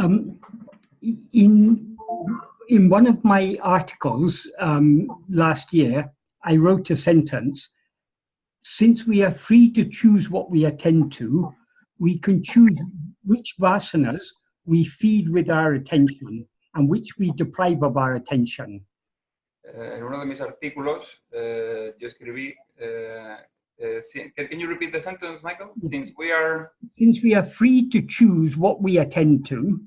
In one of my articles last year, I wrote a sentence: since we are free to choose what we attend to, we can choose which vasanas we feed with our attention and which we deprive of our attention. En uno de mis artículos, yo escribí, can you repeat the sentence, Michael? Since we are free to choose what we attend to,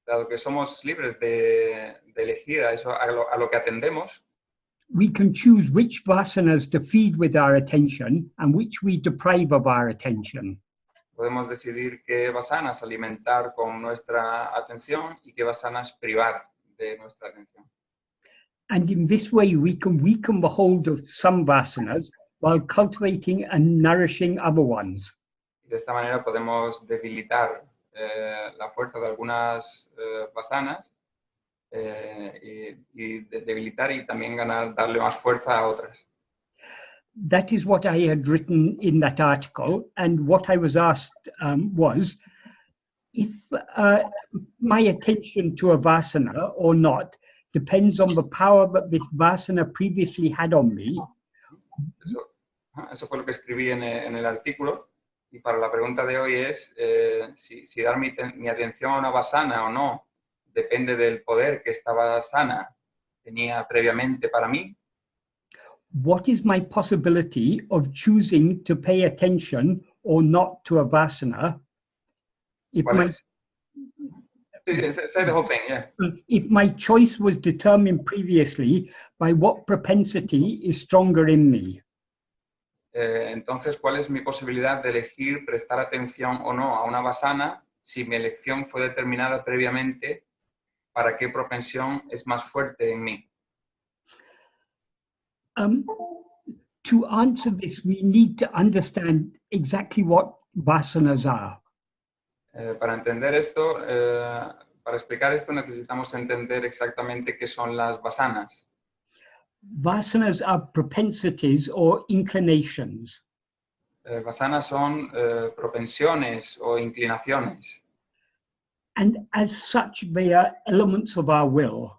dado que somos libres de elegir a eso, a lo que atendemos, we can choose which vasanas to feed with our attention and which we deprive of our attention. Podemos decidir qué vasanas alimentar con nuestra atención y qué vasanas privar de nuestra atención. And in this way, we can weaken the hold of some vasanas while cultivating and nourishing other ones. De esta manera podemos debilitar la fuerza de algunas vasanas y debilitar y también darle más fuerza a otras. That is what I had written in that article, and what I was asked was if my attention to a vasana or not depends on the power that this vasana previously had on me. Eso fue lo que escribí en el artículo, y para la pregunta de hoy es si dar mi atención a una vasana o no depende del poder que esta vasana tenía previamente para mí. What is my possibility of choosing to pay attention or not to a vasana? Say the whole thing, yeah. If my choice was determined previously by what propensity is stronger in me. Entonces, ¿cuál es mi posibilidad de elegir prestar atención o no a una vasana si mi elección fue determinada previamente para qué propensión es más fuerte en mí? To answer this, we need to understand exactly what vasanas are. Para entender esto, para explicar esto, necesitamos entender exactamente qué son las vasanas. Vasanas are propensities or inclinations. Vasanas son propensiones o inclinaciones. And as such, they are elements of our will.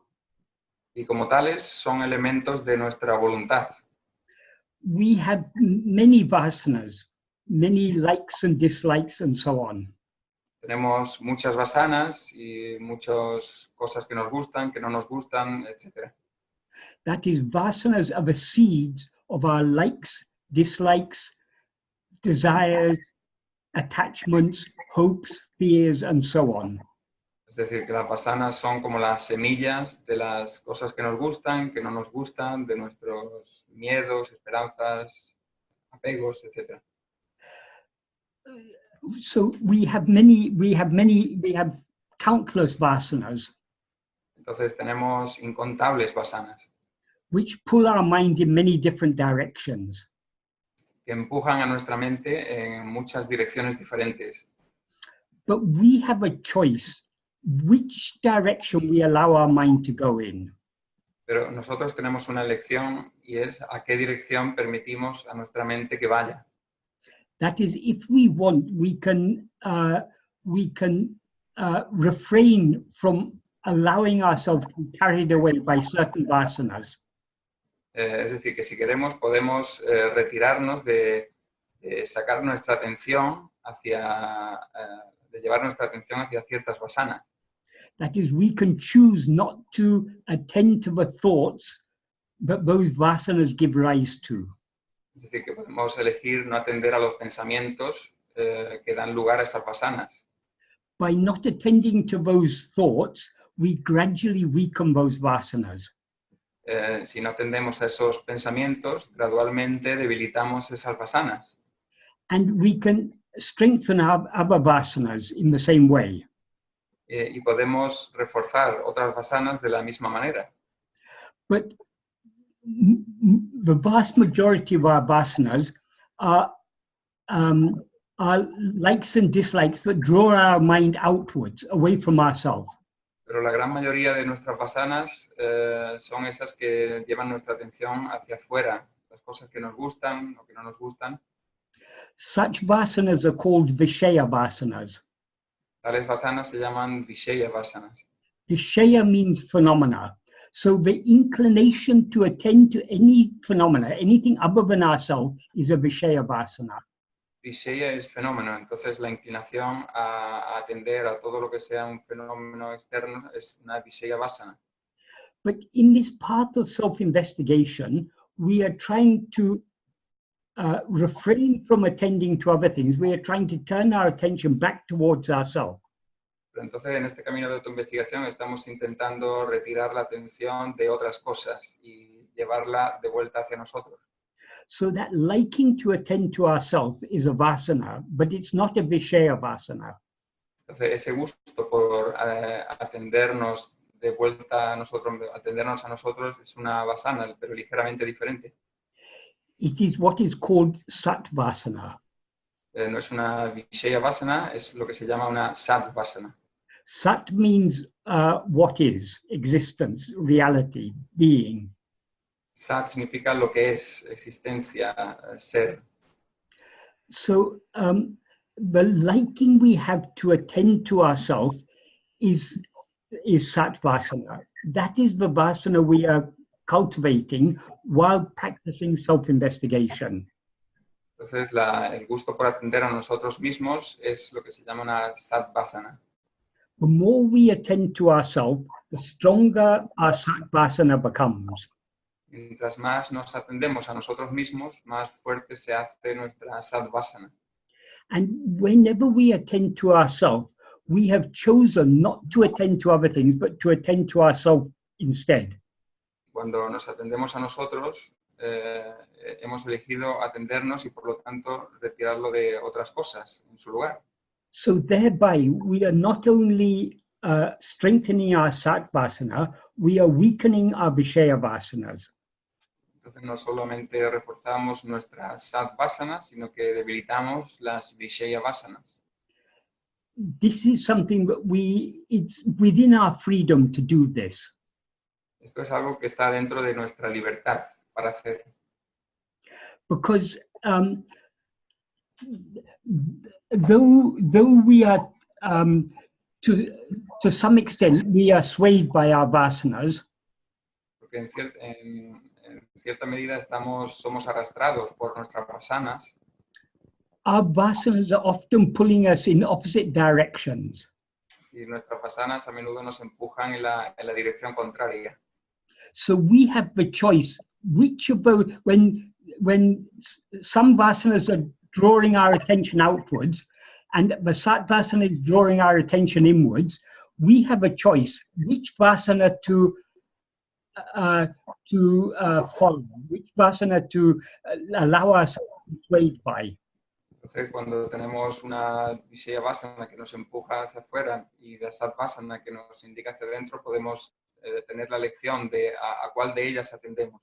Y como tales, son elementos de nuestra voluntad. We have many vasanas, many likes and dislikes and so on. Tenemos muchas vasanas y muchas cosas que nos gustan, que no nos gustan, etc. That is, vasanas are the seeds of our likes, dislikes, desires, attachments, hopes, fears, and so on. Es decir, que las vasanas son como las semillas de las cosas que nos gustan, que no nos gustan, de nuestros miedos, esperanzas, apegos, etc. So we have countless vasanas. Entonces tenemos incontables vasanas. Which pull our mind in many different directions. Que empujan a nuestra mente en muchas direcciones diferentes. But we have a choice which direction we allow our mind to go in. Pero nosotros tenemos una elección y es a qué dirección permitimos a nuestra mente que vaya. That is, if we want, we can refrain from allowing ourselves to be carried away by certain vasanas. Es decir, que si queremos podemos retirarnos de sacar nuestra atención hacia, de llevar nuestra atención hacia ciertas vasanas. That is, we can choose not to attend to the thoughts that those vasanas give rise to. Es decir, que podemos elegir no atender a los pensamientos que dan lugar a esas vasanas. By not attending to those thoughts, we gradually weaken those vasanas. Si no atendemos a esos pensamientos, gradualmente debilitamos esas vasanas. And we can strengthen our other vasanas in the same way. Y podemos reforzar otras vasanas de la misma manera. But the vast majority of our vasanas are likes and dislikes that draw our mind outwards, away from ourselves. Pero la gran mayoría de nuestras vasanas son esas que llevan nuestra atención hacia afuera, las cosas que nos gustan o que no nos gustan. Such vasanas are called Vishaya vasanas. Tales vāsanas se llaman vishaya vāsanas. Vishaya means phenomena. So the inclination to attend to any phenomena, anything other than ourselves, is a Vishaya Vasana. Vishaya es fenómeno, entonces la inclinación a atender a todo lo que sea un fenómeno externo es una vishaya vāsana. But in this path of self-investigation, we are trying to refrain from attending to other things. We are trying to turn our attention back towards ourselves. Pero entonces en este camino de autoinvestigación estamos intentando retirar la atención de otras cosas y llevarla de vuelta hacia nosotros. So that liking to attend to ourselves is a vasana, but it's not a Vishaya Vasana. Entonces ese gusto por atendernos de vuelta a nosotros, atendernos a nosotros es una vasana, pero ligeramente diferente. It is what is called Sat Vasana. No es una vishaya vasana, es lo que se llama una sad vasana. Sat means what is, existence, reality, being. Sat significa lo que es, existencia, ser. So the liking we have to attend to ourselves is Sat Vasana. That is the Vasana we are cultivating while practicing self-investigation. Entonces el gusto por atender a nosotros mismos es lo que se llama una sad vasana. The more we attend to ourselves, the stronger our Sat Vasana becomes. Mientras más nos atendemos a nosotros mismos, más fuerte se hace nuestra sad vasana. And whenever we attend to ourselves, we have chosen not to attend to other things, but to attend to ourselves instead. Cuando nos atendemos a nosotros, hemos elegido atendernos y por lo tanto retirarlo de otras cosas en su lugar. So thereby, we are not only strengthening our Sat Vasana, we are weakening our Vishaya Vasanas. Entonces no solamente reforzamos nuestra sad vasana, sino que debilitamos las vishaya vasanas. This is something that it's within our freedom to do this. Esto es algo que está dentro de nuestra libertad para hacer. Because though we are, to some extent, we are swayed by our vasanas, Porque en cierta medida somos arrastrados por nuestras vasanas. our vasanas are often pulling us in opposite directions. Y nuestras vasanas a menudo nos empujan en la dirección contraria. So we have the choice, which of those, when some vasanas are drawing our attention outwards, and the Sat Vasana is drawing our attention inwards, we have a choice, which vasana to follow, which vasana to allow ourselves to be swayed by. Entonces, cuando tenemos una vishaya vasana que nos empuja hacia afuera y la sad vasana que nos indica hacia adentro, podemos tener la elección de a cuál de ellas atendemos.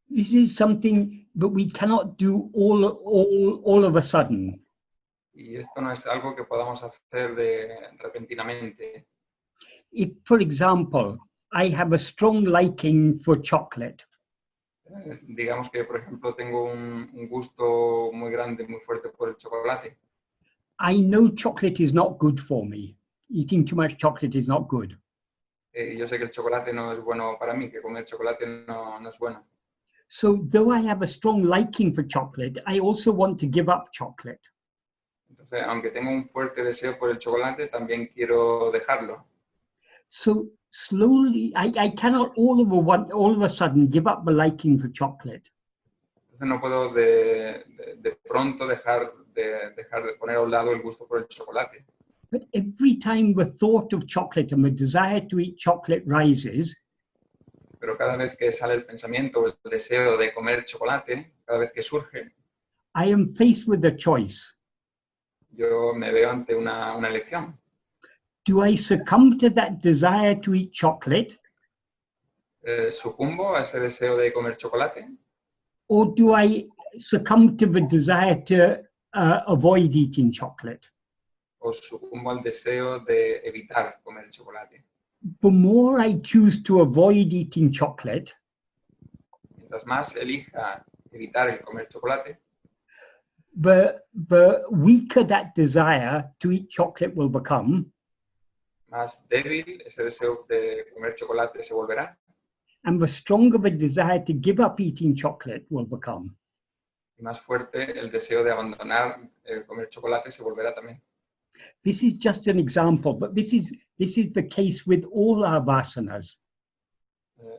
This is something that we cannot do all of a sudden. Y esto no es algo que podamos hacer repentinamente. If, for example, I have a strong liking for chocolate, Digamos que, por ejemplo, tengo un gusto muy grande, muy fuerte por el chocolate. I know chocolate is not good for me. Eating too much chocolate is not good. Yo sé que el chocolate no es bueno para mí, que comer chocolate no es bueno. So though I have a strong liking for chocolate, I also want to give up chocolate. Entonces, aunque tengo un fuerte deseo por el chocolate, también quiero dejarlo. So slowly, I cannot all of a sudden give up the liking for chocolate. Entonces no puedo de pronto dejar de poner a un lado el gusto por el chocolate. But every time the thought of chocolate and the desire to eat chocolate rises, Pero cada vez que sale el pensamiento o el deseo de comer chocolate, cada vez que surge, I am faced with a choice. yo me veo ante una elección. Do I succumb to that desire to eat chocolate? ¿Sucumbo a ese deseo de comer chocolate? Or do I succumb to the desire to avoid eating chocolate? ¿O sucumbo al deseo de evitar comer chocolate? The more I choose to avoid eating chocolate, Mientras más elija evitar el comer chocolate, the weaker that desire to eat chocolate will become, más débil ese deseo de comer chocolate se volverá, and the stronger the desire to give up eating chocolate will become. y más fuerte el deseo de abandonar comer chocolate se volverá también. This is just an example, but this is the case with all our vasanas.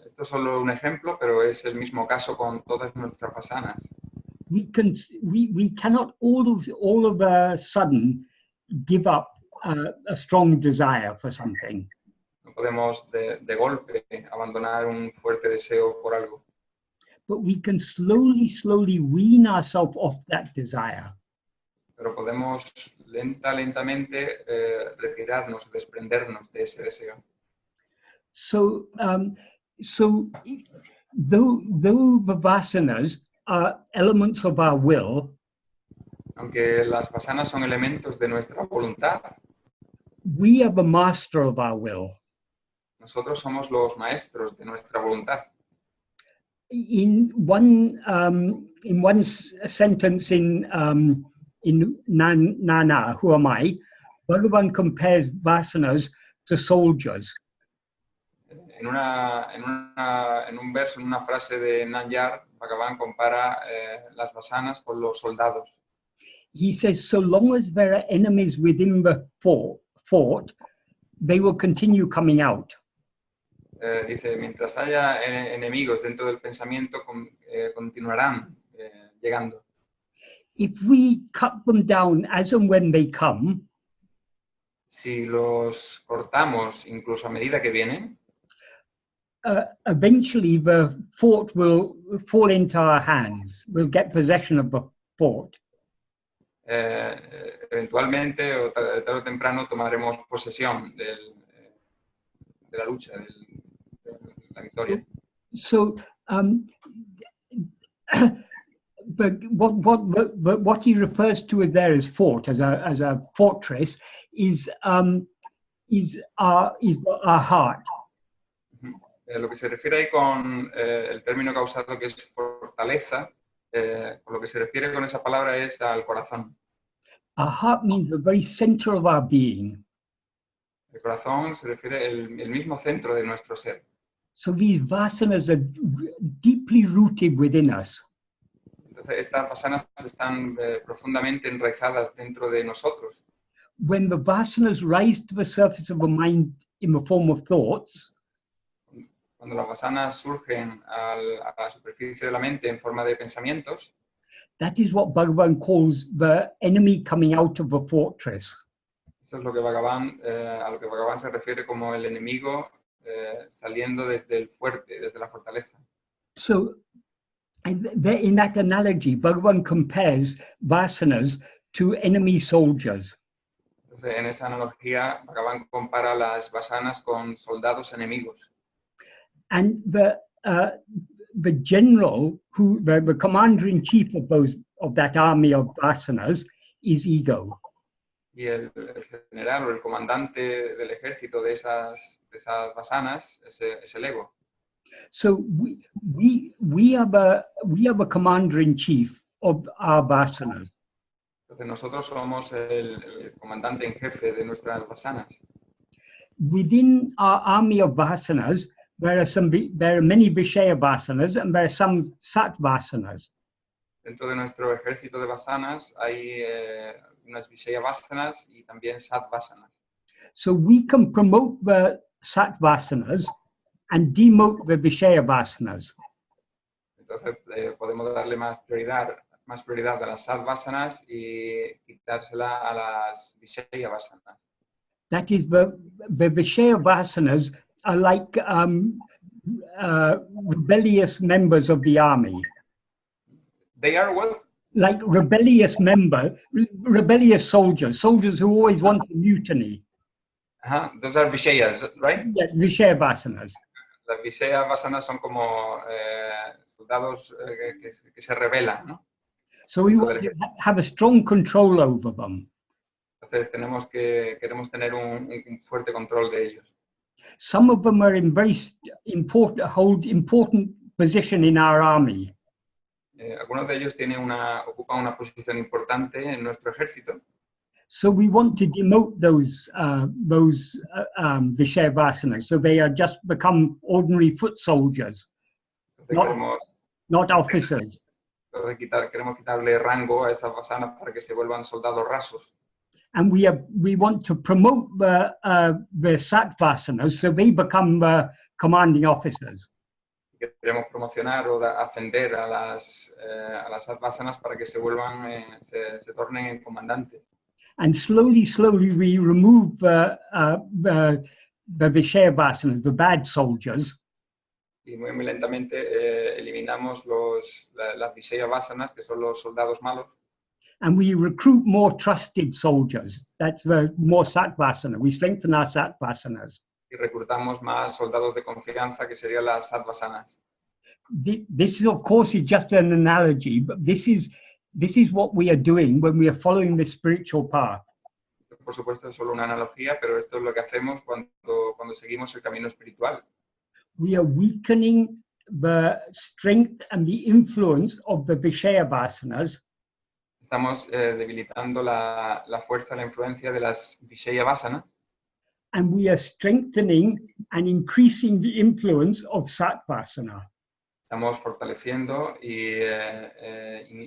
Esto es solo un ejemplo, pero es el mismo caso con todas nuestras vāsanas. We cannot all of a sudden give up a strong desire for something. No podemos de golpe abandonar un fuerte deseo por algo, But we can slowly wean ourselves off that desire. pero podemos lentamente retirarnos, desprendernos de ese deseo. So, though the vasanas are elements of our will, Aunque las vāsanas son elementos de nuestra voluntad, we are the master of our will. nosotros somos los maestros de nuestra voluntad. In one sentence in Nana, Who Am I, Bhagavan compares vasanas to soldiers. En un verso, en una frase de Nanyar, Bhagavan compara las vāsanas con los soldados. He says, so long as there are enemies within the fort, they will continue coming out. Dice, mientras haya enemigos dentro del pensamiento, continuarán llegando. If we cut them down as and when they come, Si los cortamos incluso a medida que vienen, eventually the fort will fall into our hands. We'll get possession of the fort. eventualmente o tarde o temprano tomaremos posesión de la lucha, de la victoria. So, but what he refers to there as fort, as a fortress, is our heart. Lo que se refiere ahí con el término que ha usado, que es fortaleza, con lo que se refiere con esa palabra es al corazón. Our heart means the very center of our being. El corazón se refiere el mismo centro de nuestro ser. So these vasanas are deeply rooted within us. Entonces, estas vāsanas están profundamente enraizadas dentro de nosotros. When the vasanas rise to the surface of the mind in the form of thoughts, Cuando las vāsanas surgen a la superficie de la mente en forma de pensamientos, that is what Bhagavan calls the enemy coming out of the fortress. eso es lo que a lo que Bhagavan se refiere como el enemigo saliendo desde el fuerte, desde la fortaleza. So, in that analogy, Bhagavan compares vasanas to enemy soldiers. Entonces, en esa analogía, Bhagavan compara las vāsanas con soldados enemigos. And the general, the commander-in-chief of that army of vasanas, is ego. Y el general o el comandante del ejército de esas vāsanas es el ego. So we are the commander-in-chief of our vasanas. Entonces nosotros somos el comandante en jefe de nuestras vāsanas. Within our army of vasanas, there are many Vishaya vasanas and there are some Sat vasanas. Dentro de nuestro ejército de vāsanas hay unas Vishaya vāsanas y también Sat vāsanas. So we can promote the Sat vasanas and demote the Vishaya vasanas. Entonces podemos darle más prioridad a las Sat vāsanas y quitársela a las Vishaya vāsanas. That is, the Vishaya vasanas are like rebellious members of the army. They are what? Like rebellious soldiers who always want to mutiny. Those are Vishayas, right? Yeah, Vishaya vasanas. Las Vishaya vāsanas son como soldados que se rebelan, ¿no? So we want to have a strong control over them. Entonces queremos tener un fuerte control de ellos. Some of them are hold important position in our army. Algunos de ellos ocupan una posición importante en nuestro ejército. So we want to demote those vishaya vasanas, so they are just become ordinary foot soldiers, Entonces not officers. queremos quitarle rango a esas vasanas para que se vuelvan soldados rasos. And we want to promote the sattvasanas, so they become commanding officers. Queremos promocionar o ascender a las vasanas para que se tornen en comandantes. And slowly we remove the vishaya vasanas, the bad soldiers. Y muy lentamente eliminamos las vishaya vasanas, que son los soldados malos. And we recruit more trusted soldiers. That's the more sattvasana. We strengthen our sattvasanas. Y reclutamos más soldados de confianza, que serían las sattvasanas. This is, of course, is just an analogy, but this is what we are doing when we are following the spiritual path. Por supuesto, es solo una analogía, pero esto es lo que hacemos cuando seguimos el camino espiritual. We are weakening the strength and the influence of the vishaya vasanas. Estamos debilitando la fuerza, la influencia de las vishaya vasanas. And we are strengthening and increasing the influence of sattvasana. Estamos fortaleciendo y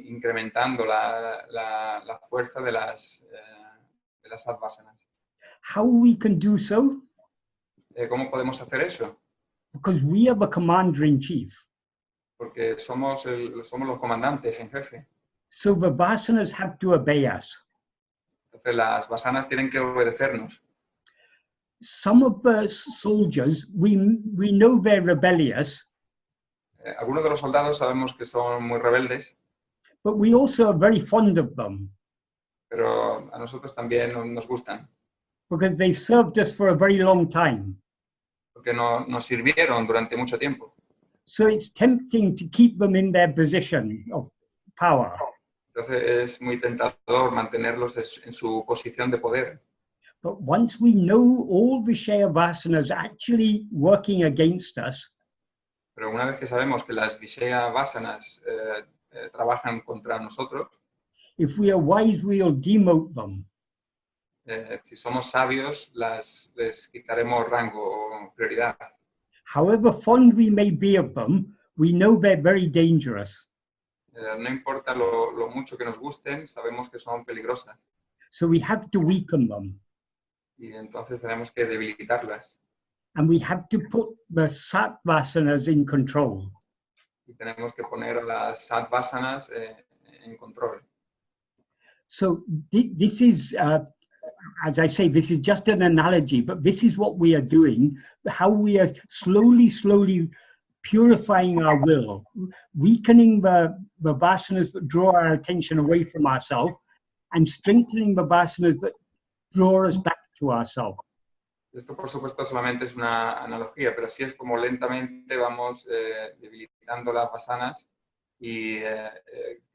incrementando la fuerza de las sattvasanas. How we can do so? ¿Cómo podemos hacer eso? Because we are the commander-in-chief. Porque somos los comandantes en jefe. So the vasanas have to obey us. Entonces las vasanas tienen que obedecernos. Some of the soldiers, we know they're rebellious. Algunos de los soldados sabemos que son muy rebeldes. But we also are very fond of them. Pero a nosotros también nos gustan. Because they served us for a very long time. Porque nos sirvieron durante mucho tiempo. So it's tempting to keep them in their position of power. Entonces es muy tentador mantenerlos en su posición de poder. But once we know all vishaya vasanas actually working against us, pero una vez que sabemos que las vishaya vasanas trabajan contra nosotros, if we are wise, we'll demote them. Si somos sabios, les quitaremos rango o prioridad. However fond we may be of them, we know they're very dangerous. No importa lo mucho que nos gusten, sabemos que son peligrosas. So we have to weaken them. Y entonces tenemos que debilitarlas. And we have to put the sattvasanas in control. Y tenemos que poner a las sattvasanas en control. So this is, as I say, this is just an analogy, but this is what we are doing, how we are slowly purifying our will, weakening the vasanas that draw our attention away from ourselves, and strengthening the vasanas that draw us back to ourselves. Esto, por supuesto, solamente es una analogía, pero así es como lentamente vamos debilitando las vasanas. Y,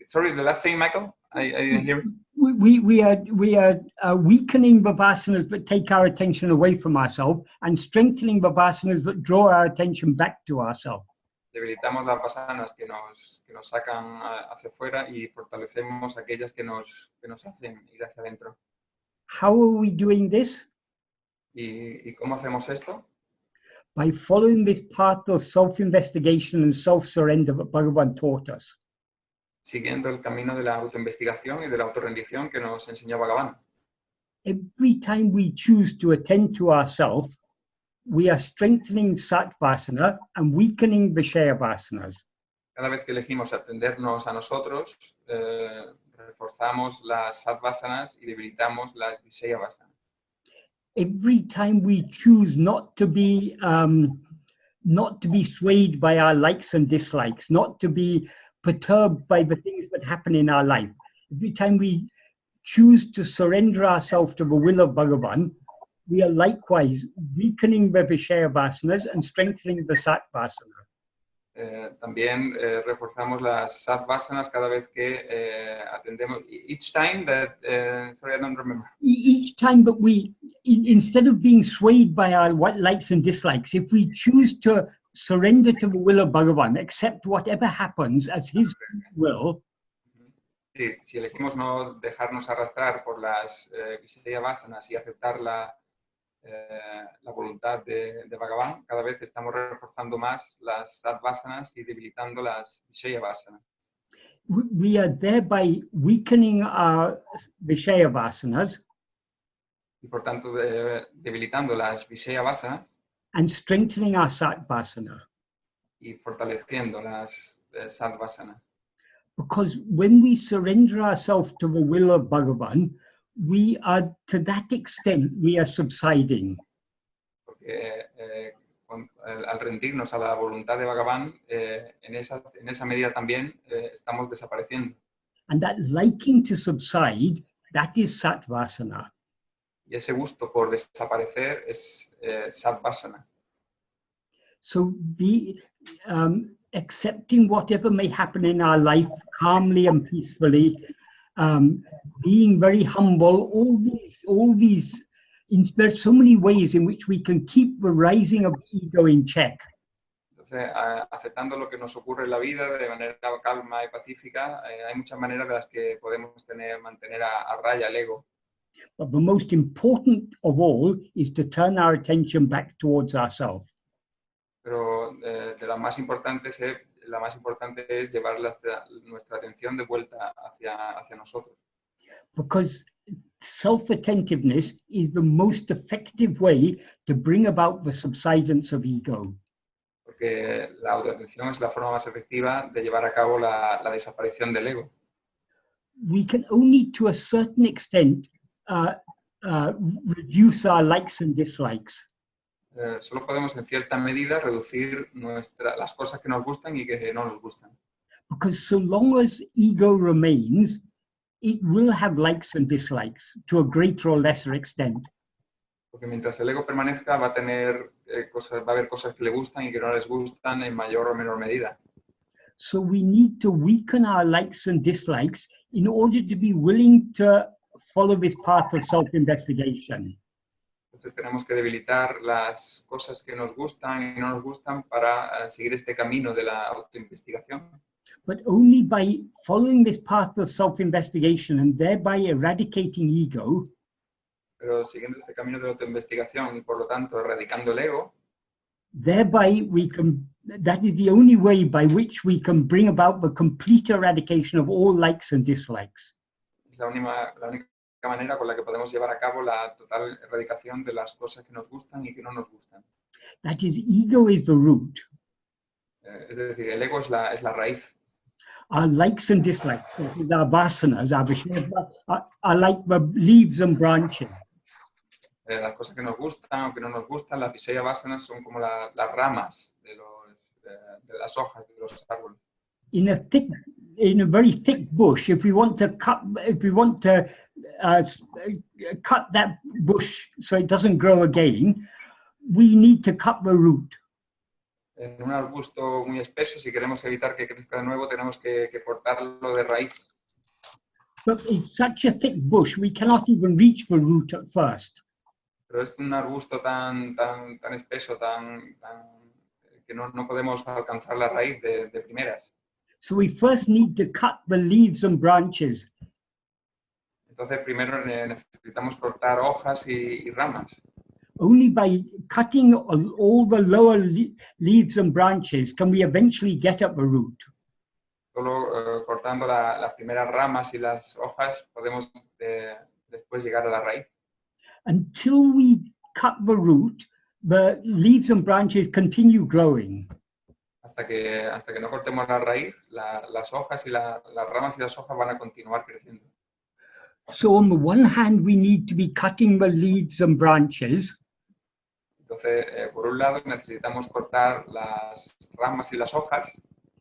sorry, the last thing, Michael? I didn't hear. We are weakening the vasanas that take our attention away from ourselves and strengthening the vasanas that draw our attention back to ourselves. Debilitamos las vasanas que nos sacan hacia afuera y fortalecemos aquellas que nos hacen ir hacia adentro. How are we doing this? ¿Y cómo hacemos esto? By following this path of self-investigation and self-surrender that Bhagavan taught us. Siguiendo el camino de la autoinvestigación y de la autorrendición que nos enseñó Bhagavan. Every time we choose to attend to ourselves, we are strengthening sattvasana and weakening vishaya vasanas. Cada vez que elegimos atendernos a nosotros, reforzamos las sattvasanas y debilitamos las vishaya vasanas. Every time we choose not to be swayed by our likes and dislikes, not to be perturbed by the things that happen in our life. Every time we choose to surrender ourselves to the will of Bhagavan, we are likewise weakening the vishaya vasanas and strengthening the sattvasana. También reforzamos las sattvasanas cada vez que atendemos. Each time that, sorry, I don't remember. Each time that we, instead of being swayed by our likes and dislikes, if we choose to surrender to the will of Bhagavan, accept whatever happens as his will, Sí, si elegimos no dejarnos arrastrar por las Vishaya vāsanās y aceptar la voluntad de Bhagavan, cada vez estamos reforzando más las Sattvasanas y debilitando las Vishaya vāsanās. we are thereby weakening our Vishaya Vasanas Y por tanto, debilitando las Vishaya vāsanās and strengthening our Sattvasana. y fortaleciendo las Sattvasanas. Because when we surrender ourselves to the will of Bhagavan, we are, to that extent, we are subsiding. Porque al rendirnos a la voluntad de Bhagavan, en esa medida también estamos desapareciendo. And that liking to subside, that is Sattvasana. Y ese gusto por desaparecer es Sattvasana. So accepting whatever may happen in our life calmly and peacefully, being very humble, all these, there's so many ways in which we can keep the rising of ego in check. Entonces, aceptando lo que nos ocurre en la vida de manera calma y pacífica, hay muchas maneras de las que podemos mantener a raya el ego. But the most important of all is to turn our attention back towards ourselves. Pero de las más importantes, la más importante es llevar nuestra atención de vuelta hacia nosotros. Because self-attentiveness is the most effective way to bring about the subsidence of ego. Porque la autoatención es la forma más efectiva de llevar a cabo la desaparición del ego. We can only, to a certain extent, reduce our likes and dislikes. Solo podemos en cierta medida reducir las cosas que nos gustan y que no nos gustan. Because so long as ego remains, it will have likes and dislikes to a greater or lesser extent. Porque mientras el ego permanezca va a tener va a haber cosas que le gustan y que no les gustan en mayor o menor medida. So we need to weaken our likes and dislikes in order to be willing to follow this path of self-investigation. Entonces tenemos que debilitar las cosas que nos gustan y no nos gustan para seguir este camino de la autoinvestigación. But only by following this path of self-investigation and thereby eradicating ego, pero siguiendo este camino de autoinvestigación y por lo tanto erradicando el ego, thereby that is the only way by which we can bring about the complete eradication of all likes and dislikes. Es la única manera con la que podemos llevar a cabo la total erradicación de las cosas que nos gustan y que no nos gustan. That is, ego is the root. Es decir, el ego es la raíz. Our likes and dislikes, our vasanas, are like the leaves and branches. Las cosas que nos gustan o que no nos gustan, las Vishaya vāsanas son como las ramas de las hojas de los árboles. In a very thick bush, if we want to cut that bush so it doesn't grow again, we need to cut the root. En un arbusto muy espeso, si queremos evitar que crezca de nuevo, tenemos que cortarlo de raíz. But it's such a thick bush, we cannot even reach the root at first. Pero es un arbusto tan espeso, que no podemos alcanzar la raíz de primeras. So we first need to cut the leaves and branches. Entonces primero necesitamos cortar hojas y ramas. Only by cutting all the lower leaves and branches can we eventually get at the root. Solo cortando las primeras ramas y las hojas podemos después llegar a la raíz. Until we cut the root, the leaves and branches continue growing. Hasta que no cortemos la raíz, las hojas y las ramas y las hojas van a continuar creciendo. So on the one hand, we need to be cutting the leaves and branches. Entonces, por un lado, necesitamos cortar las ramas y las hojas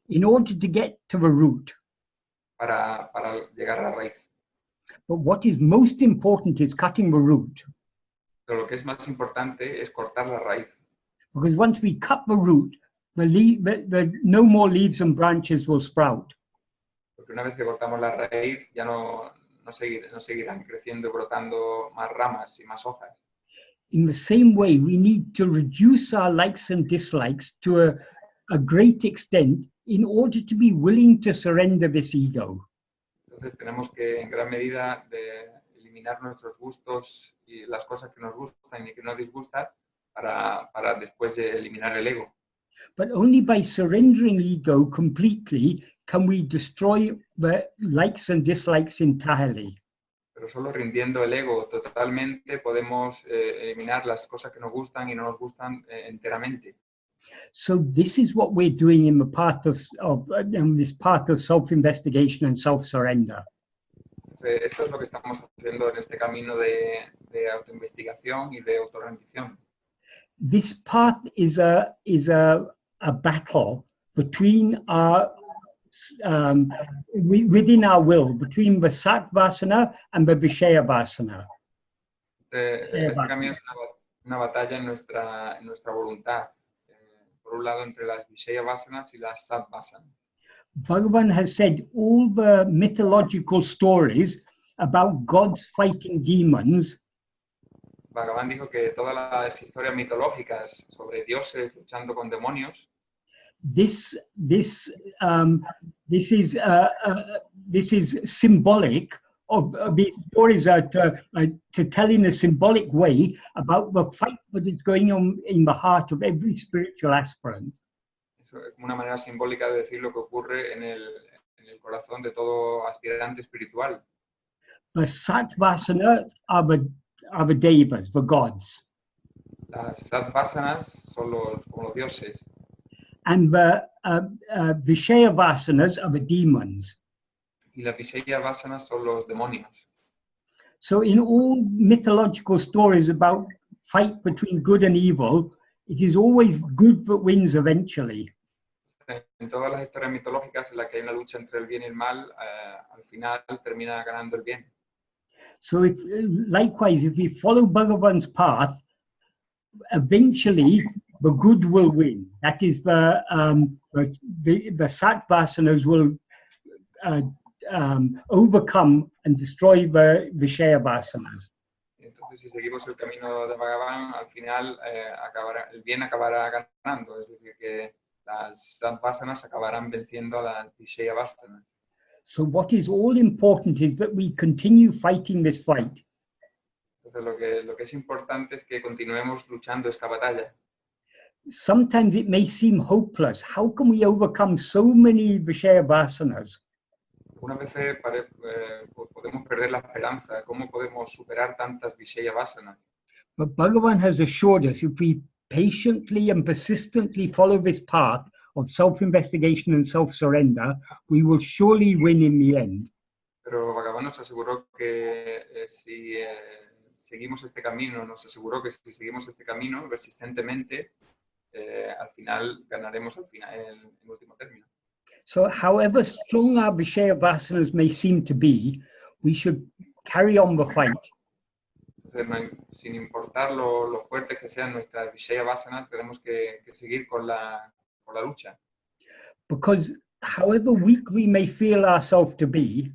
in order to get to the root. Para llegar a la raíz. But what is most important is cutting the root. Pero lo que es más importante es cortar la raíz. Because once we cut the root, no more leaves and branches will sprout. Porque una vez que cortamos la raíz, ya no seguirán creciendo y brotando más ramas y más hojas. In the same way, we need to reduce our likes and dislikes to a great extent in order to be willing to surrender this ego. Entonces tenemos que en gran medida eliminar nuestros gustos y las cosas que nos gustan y que nos disgustan para después eliminar el ego. But only by surrendering ego completely can we destroy the likes and dislikes entirely. Pero solo rindiendo el ego totalmente podemos eliminar las cosas que nos gustan y no nos gustan enteramente. So this is what we're doing in the path in this path of self-investigation and self-surrender. Eso es lo que estamos haciendo en este camino de autoinvestigación y de autorrendición. This path is a battle between our within our will, between the Satvasana and the Vishaya Vasana. Este camino es una batalla en nuestra voluntad. Por un lado, entre las Vishaya Vasanas y las Sattvasanas. Bhagavan has said all the mythological stories about gods fighting demons. Bhagavan dijo que todas las historias mitológicas sobre dioses luchando con demonios. This is symbolic of the stories to tell in a symbolic way about the fight that is going on in the heart of every spiritual aspirant. Eso es una manera simbólica de decir lo que ocurre en el corazón de todo aspirante espiritual. The Sattvasanas are the devas, the gods. Las Sattvasanas son como los dioses. And the Vishaya Vasanas are the demons. Y las Vishaya Vasanas son los demonios. So in all mythological stories about fight between good and evil, it is always good that wins eventually. En todas las historias mitológicas en las que hay una lucha entre el bien y el mal, al final termina ganando el bien. So likewise, if we follow Bhagavan's path, eventually the good will win. That is, the Sattvasanas will overcome and destroy the Vishaya Vasanas. Entonces, si seguimos el camino de Bhagavan, al final el bien acabará ganando. Es decir, que las Sattvasanas acabarán venciendo a las Vishaya Vasanas. So what is all important is that we continue fighting this fight. Entonces, lo que es importante es que continuemos luchando esta batalla. Sometimes it may seem hopeless. How can we overcome so many Vishaya Vasanas? Algunas veces podemos perder la esperanza. ¿Cómo podemos superar tantas Vishaya Vasanas? But Bhagavan has assured us if we patiently and persistently follow this path of self-investigation and self-surrender, we will surely win in the end. Pero Bhagavan nos aseguró que si seguimos este camino, persistentemente, al final ganaremos en último término. So however strong our Vishaya Vasanas may seem to be, we should carry on the fight. Entonces, sin importar lo fuertes que sean nuestras Vishaya Vasanas, tenemos que seguir con la lucha. Because however weak we may feel ourselves to be,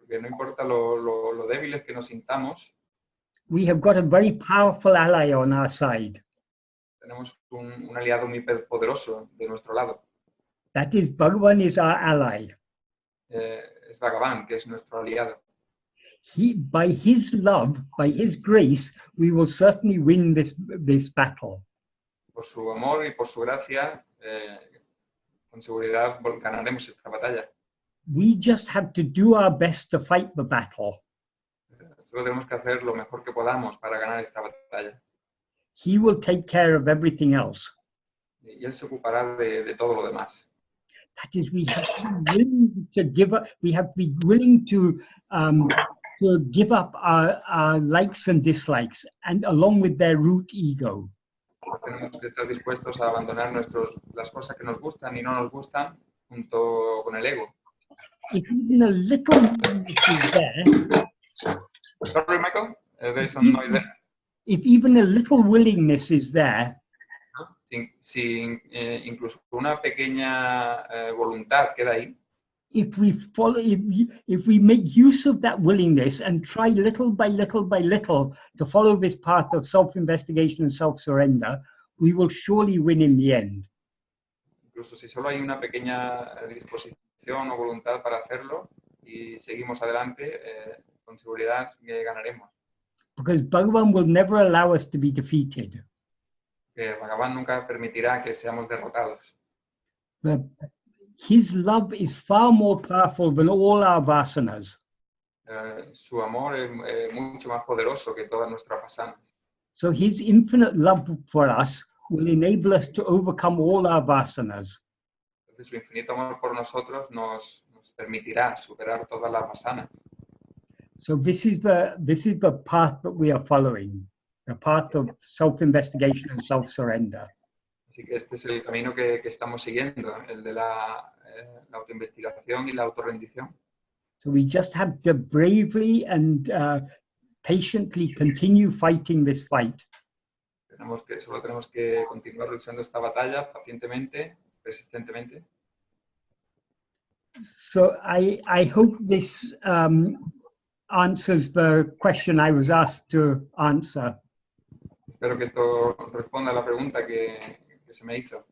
Porque no importa lo débiles que nos sintamos, we have got a very powerful ally on our side. tenemos un aliado muy poderoso de nuestro lado. That is, Bhagavan is our ally. Es Bhagavan, que es nuestro aliado. By his love, by his grace, we will certainly win this battle. Por su amor y por su gracia, con seguridad ganaremos esta batalla. We just have to do our best to fight the battle. Solo tenemos que hacer lo mejor que podamos para ganar esta batalla. He will take care of everything else. Y él se ocupará de todo lo demás. That is, we have to be willing to give up. We have to be willing to give up our likes and dislikes, and along with their root ego. Tenemos que estar dispuestos a abandonar las cosas que nos gustan y no nos gustan, junto con el ego. If even a little willingness is there, Sorry, Michael, there's some noise there. if even a little willingness is there, Si incluso una pequeña voluntad queda ahí, if we follow, if we make use of that willingness and try little by little by little to follow this path of self-investigation and self-surrender, we will surely win in the end. Incluso si solo hay una pequeña disposición o voluntad para hacerlo y seguimos adelante, con seguridad ganaremos. Because Bhagavan will never allow us to be defeated. Que Bhagavan nunca permitirá que seamos derrotados. But his love is far more powerful than all our vāsanās. Su amor es mucho más poderoso que todas nuestras vāsanas. So his infinite love for us will enable us to overcome all our vāsanās. Entonces, su infinito amor por nosotros nos permitirá superar todas las vāsanas. So this is the path that we are following, the path of self-investigation and self-surrender. Así que este es el camino que estamos siguiendo, el de la autoinvestigación y la autorrendición. So we just have to bravely and patiently continue fighting this fight. Solo tenemos que continuar luchando esta batalla pacientemente, persistentemente. So I hope this answers the question I was asked to answer. Espero que esto responda a la pregunta que se me hizo.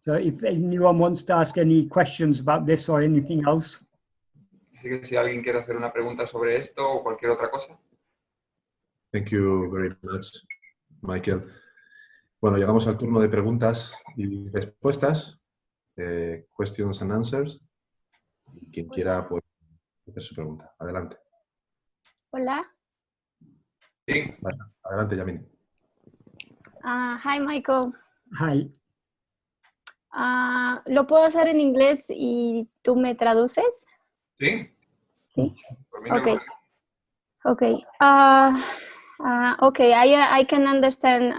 So if anyone wants to ask any questions about this or anything else. Así que si alguien quiere hacer una pregunta sobre esto o cualquier otra cosa. Thank you very much, Michael. Bueno, llegamos al turno de preguntas y respuestas, questions and answers. Y quien quiera puede hacer su pregunta. Adelante. Hola. Sí. Vale, adelante, Yamini. Hi, Michael. Hi. ¿Lo puedo hacer en inglés y tú me traduces? Sí. Sí. Por mí no Okay. hay Okay. Okay. I can understand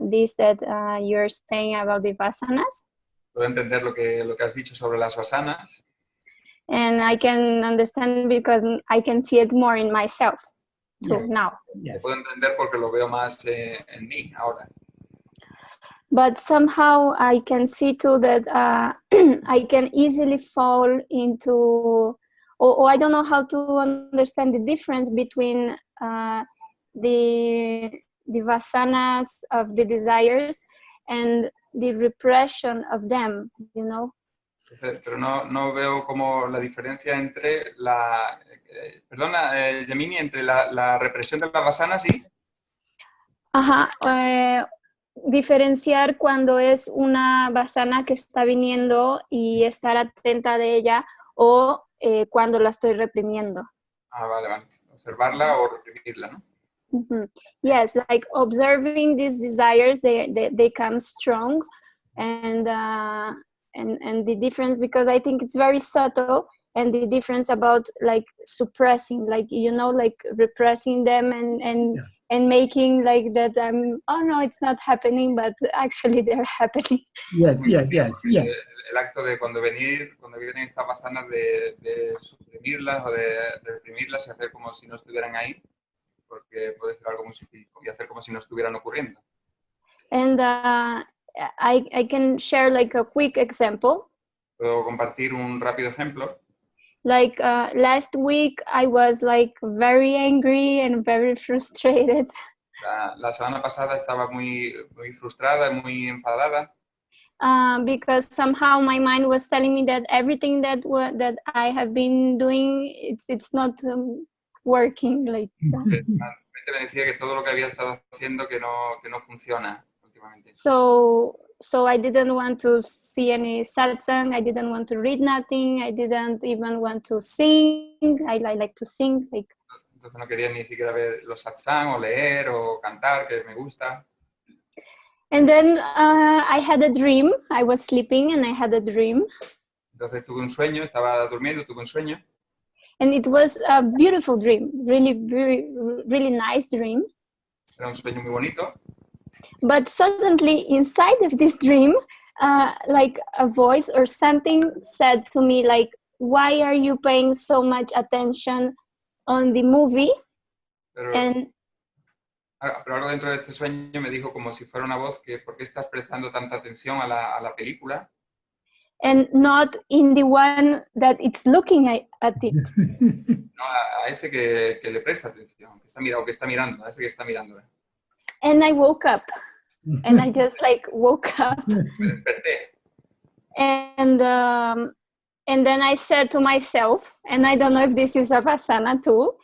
this that you're saying about the vāsanās. Puedo entender lo que has dicho sobre las vāsanas. And I can understand because I can see it more in myself too Yeah. now. Yes. Puedo entender porque lo veo más en mí ahora. But somehow I can see too that I can easily fall into, or I don't know how to understand the difference between the vāsanās of the desires and the repression of them, you know? Pero no veo como la diferencia entre perdona, Yamini, entre la represión de las vāsanas y... Ajá. Diferenciar cuando es una vāsana que está viniendo y estar atenta de ella o cuando la estoy reprimiendo. Vale. Observarla o reprimirla, ¿no? Mm-hmm. Yes, like observing these desires, they come strong, and the difference, because I think it's very subtle, and the difference about like suppressing, like, you know, like repressing them and making like that oh no, it's not happening, but actually they're happening. Yes. El acto de cuando vienen estas vāsanas de suprimirlas o de reprimirlas y hacer como si no estuvieran ahí, porque puede ser algo muy sutil, y hacer como si no estuvieran ocurriendo. And I can share like a quick example. Puedo compartir un rápido ejemplo. Like last week I was like very angry and very frustrated. La semana pasada estaba muy frustrada y muy enfadada. Because somehow my mind was telling me that everything that I have been doing, it's not working. Like Me decía que todo lo que había estado haciendo que no funciona últimamente. So I didn't want to see any satsang. I didn't want to read nothing. I didn't even want to sing. I like to sing. Like. Entonces no quería ni siquiera ver los satsang o leer o cantar, que me gusta. And then I had a dream. I was sleeping and I had a dream. Entonces tuve un sueño, estaba durmiendo, tuve un sueño. And it was a beautiful dream, really nice dream. Era un sueño muy bonito. But suddenly inside of this dream, like a voice or something said to me, like, why are you paying so much attention on the movie? Pero, and Pero algo dentro de este sueño me dijo como si fuera una voz que ¿por qué estás prestando tanta atención a la película? And not in the one that it's looking at it. No, a ese que le presta atención, que está mirando, a ese que está mirando. And I woke up, and I just like woke up, Me desperté. and then I said to myself, and I don't know if this is a vasana too,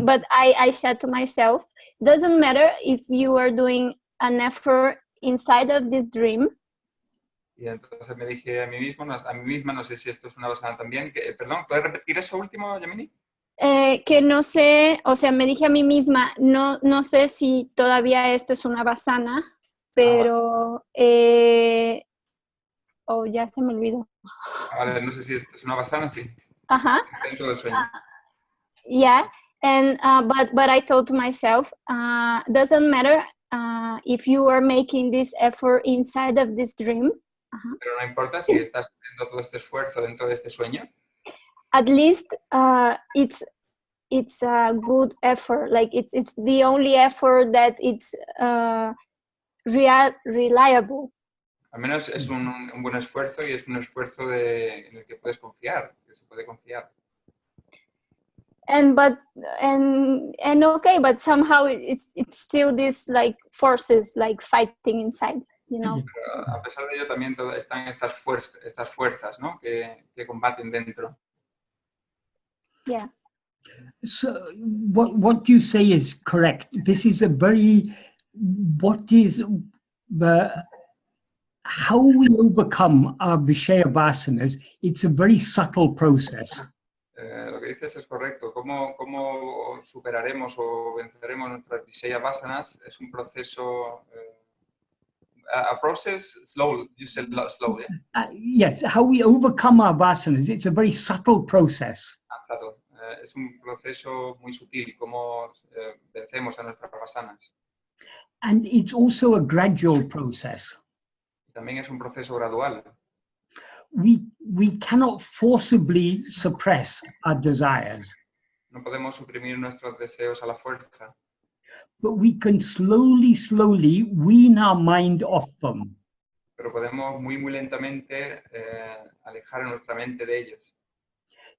but I said to myself, doesn't matter if you are doing an effort inside of this dream. Y entonces me dije a mí misma, no sé si esto es una vasana también, perdón, ¿puedes repetir eso último, Yamini? Que no sé, o sea, me dije a mí misma, no sé si todavía esto es una vasana, pero, ya se me olvidó. Vale, no sé si esto es una vasana, sí. Ajá. Dentro del sueño. Yeah, and but I told to myself, doesn't matter if you are making this effort inside of this dream. Pero no importa si estás haciendo todo este esfuerzo dentro de este sueño. At least it's a good effort. Like it's the only effort that it's reliable. Al menos es un buen esfuerzo y es un esfuerzo en el que puedes confiar, que se puede confiar. And okay, but somehow it's still this like forces like fighting inside, you know. Pero a pesar de ello también están estas fuerzas, ¿no? que combaten dentro. Yeah. So what you say is correct. This is how we overcome our Vishaya vasanas. It's a very subtle process. Lo que dices es correcto. ¿Cómo superaremos o venceremos nuestras Vishaya vasanas? Es un proceso, a process slow. You said slow, yeah? Yes, how we overcome our vasanas. It's a very subtle process. Subtle. Es un proceso muy sutil, cómo vencemos a nuestras vasanas. And it's also a gradual process. También es un proceso gradual. We cannot forcibly suppress our desires. No podemos suprimir nuestros deseos a la fuerza. But we can slowly wean our mind off them. Pero podemos muy lentamente alejar a nuestra mente de ellos.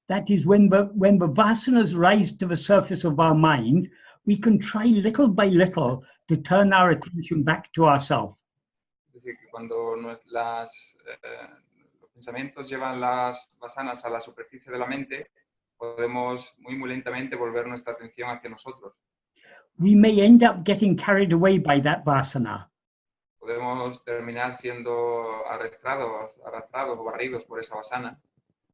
That is when the vasanas rise to the surface of our mind, we can try little by little to turn our attention back to ourselves. Es decir, que cuando los pensamientos llevan las vasanas a la superficie de la mente, podemos muy lentamente volver nuestra atención hacia nosotros. We may end up getting carried away by that vasana. Podemos terminar siendo arrastrados o barridos por esa vasana.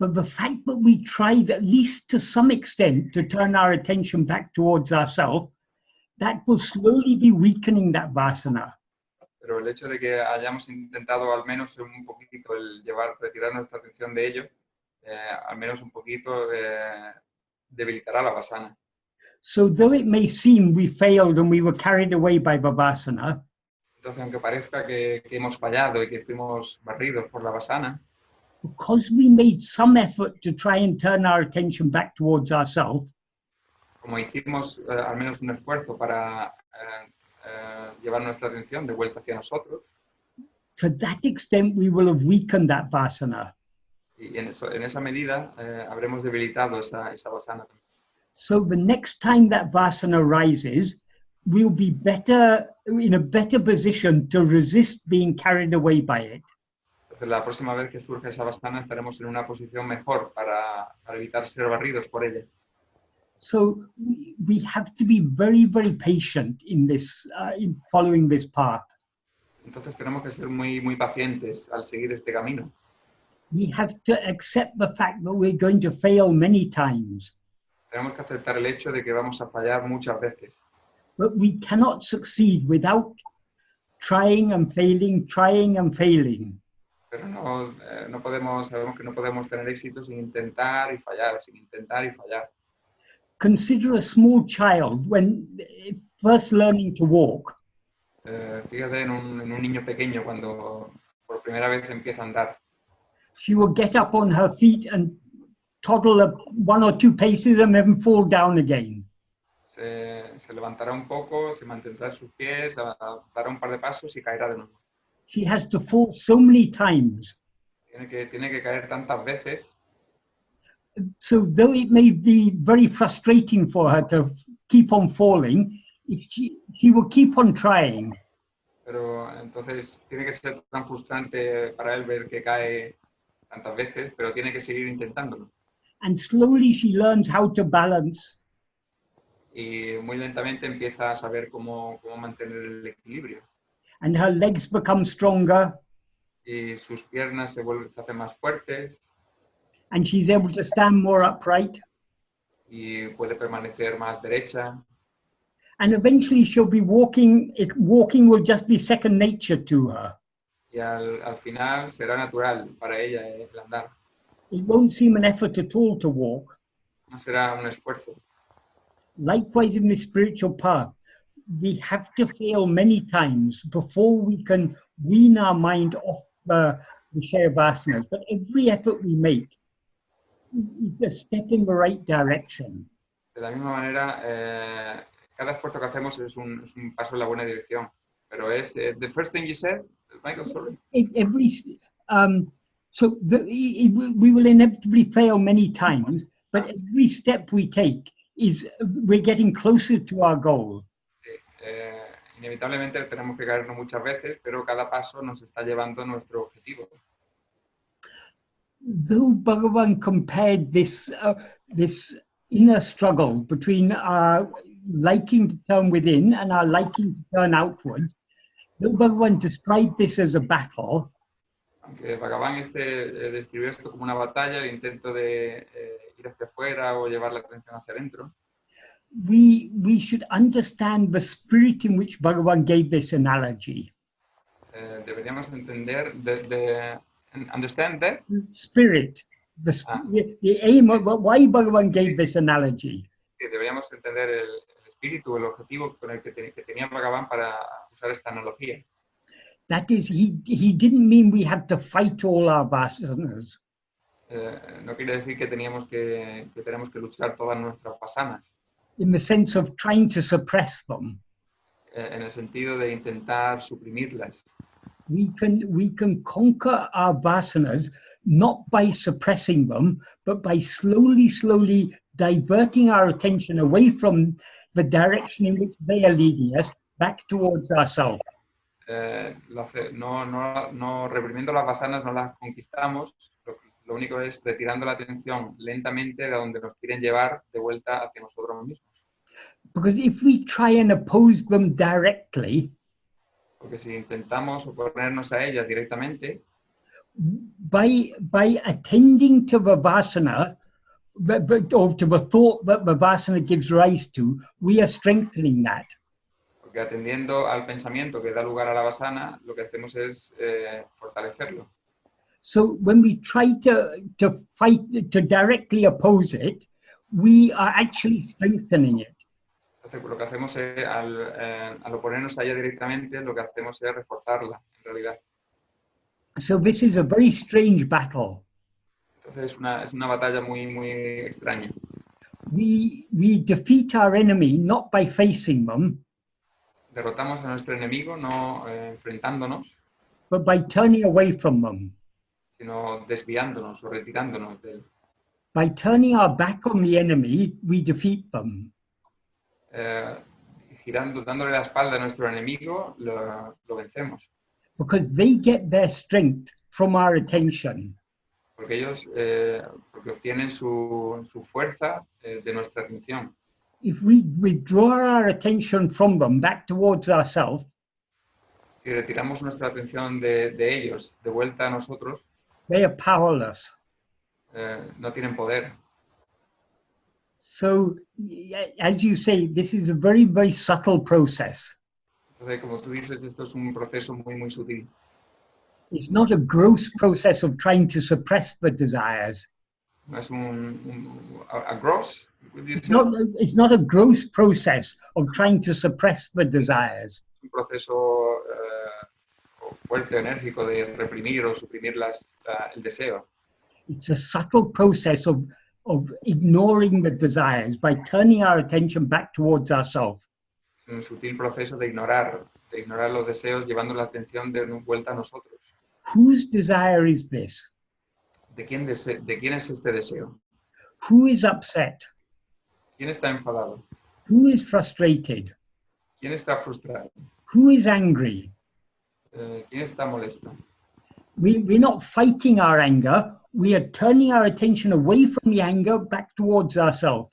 But the fact that we tried at least to some extent to turn our attention back towards ourselves, that will slowly be weakening that vasana. Pero el hecho de que hayamos intentado al menos un poquito retirar nuestra atención de ello, al menos un poquito debilitará la vasana. So though it may seem we failed and we were carried away by the vasana, Entonces, aunque parezca que hemos fallado y que fuimos barridos por la vasana, because we made some effort to try and turn our attention back towards ourselves, como hicimos al menos un esfuerzo para llevar nuestra atención de vuelta hacia nosotros, to that extent we will have weakened that vasana. y en esa medida habremos debilitado esa vasana. So the next time that vasana rises, we'll be in a better position to resist being carried away by it. Entonces, la próxima vez que surja esa vasana estaremos en una posición mejor para evitar ser barridos por ella. So we have to be very patient in following this path. Entonces tenemos que ser muy pacientes al seguir este camino. We have to accept the fact that we're going to fail many times. Tenemos que aceptar el hecho de que vamos a fallar muchas veces. But we cannot succeed without trying and failing. Pero sabemos que no podemos tener éxito sin intentar y fallar. Consider a small child when first learning to walk. Fíjate en un niño pequeño cuando por primera vez empieza a andar. She will get up on her feet and toddle up 1 or 2 paces and then fall down again. se levantará un poco, se mantendrá en sus pies, dará un par de pasos y caerá de nuevo. She has to fall so many times. Tiene que caer tantas veces. So though it may be very frustrating for her to keep on falling, if she will keep on trying. Pero entonces tiene que ser tan frustrante para él ver que cae tantas veces, pero tiene que seguir intentándolo. And slowly she learns how to balance. Y muy lentamente empieza a saber cómo mantener el equilibrio. And her legs become stronger. Y sus piernas se hacen más fuertes. And she's able to stand more upright. Y puede permanecer más derecha. And eventually she'll be walking. Walking will just be second nature to her. Y al final será natural para ella el andar. It won't seem an effort at all to walk. No será un esfuerzo. Likewise, in the spiritual path, we have to fail many times before we can wean our mind off the vāsanās. But every effort we make is a step in the right direction. De la misma manera, cada esfuerzo que hacemos es un paso en la buena dirección. Pero es the first thing you said, Michael, sorry. We will inevitably fail many times, but every step we take we're getting closer to our goal. Inevitablemente tenemos que caernos muchas veces, pero cada paso nos está llevando a nuestro objetivo. Though Bhagavan compared this inner struggle between our liking to turn within and our liking to turn outwards, though Bhagavan described this as a battle, aunque Bhagavan describió esto como una batalla, el intento de ir hacia afuera o llevar la atención hacia adentro, we should understand the spirit in which Bhagavan gave this analogy. Deberíamos entender understand that Spirit, the aim of why Bhagavan gave this analogy. Deberíamos entender el espíritu, el objetivo con el que tenía Bhagavan para usar esta analogía. That is, he didn't mean we had to fight all our vāsanās. No quiere decir que tenemos que luchar todas nuestras vāsanās. In the sense of trying to suppress them. En el sentido de intentar suprimirlas. We can conquer our vāsanās not by suppressing them, but by slowly diverting our attention away from the direction in which they are leading us back towards ourselves. No reprimiendo las vāsanās no las conquistamos, lo único es retirando la atención lentamente de donde nos quieren llevar de vuelta hacia nosotros mismos. Because if we try and oppose them directly, porque si intentamos oponernos a ellas directamente, by attending to the vāsana, or to the thought that the vāsana gives rise to, we are strengthening that. Porque atendiendo al pensamiento que da lugar a la vāsana, lo que hacemos es fortalecerlo. So when we try to fight, to directly oppose it, we are actually strengthening it. Entonces, lo que hacemos es, al oponernos a ella directamente, lo que hacemos es reforzarla, en realidad. So this is a very strange battle. Entonces es una batalla muy extraña. We defeat our enemy not by facing them, derrotamos a nuestro enemigo no enfrentándonos, but by turning away from them. Sino desviándonos o retirándonos de él. By turning our back on the enemy, we defeat them. Dándole la espalda a nuestro enemigo, lo vencemos. Because they get their strength from our attention. Porque ellos obtienen su fuerza de nuestra atención. If we withdraw our attention from them back towards ourselves, si retiramos nuestra atención de ellos de vuelta a nosotros, they are powerless. No tienen poder. So, as you say, this is a very subtle process. Entonces, como tú dices, esto es un proceso muy sutil. It's not a gross process of trying to suppress the desires. No es a gross. It's not a gross process of trying to suppress the desires. Un proceso fuerte, enérgico de reprimir o suprimir el deseo. It's a subtle process of of ignoring the desires by turning our attention back towards ourselves. Un sutil proceso de ignorar los deseos, llevando la atención de vuelta a nosotros. Whose desire is this? ¿De quién es este deseo? Who is upset? ¿Quién está enfadado? Who is frustrated? ¿Quién está frustrado? Who is angry? ¿Quién está molesto? We're not fighting our anger. We are turning our attention away from the anger back towards ourselves.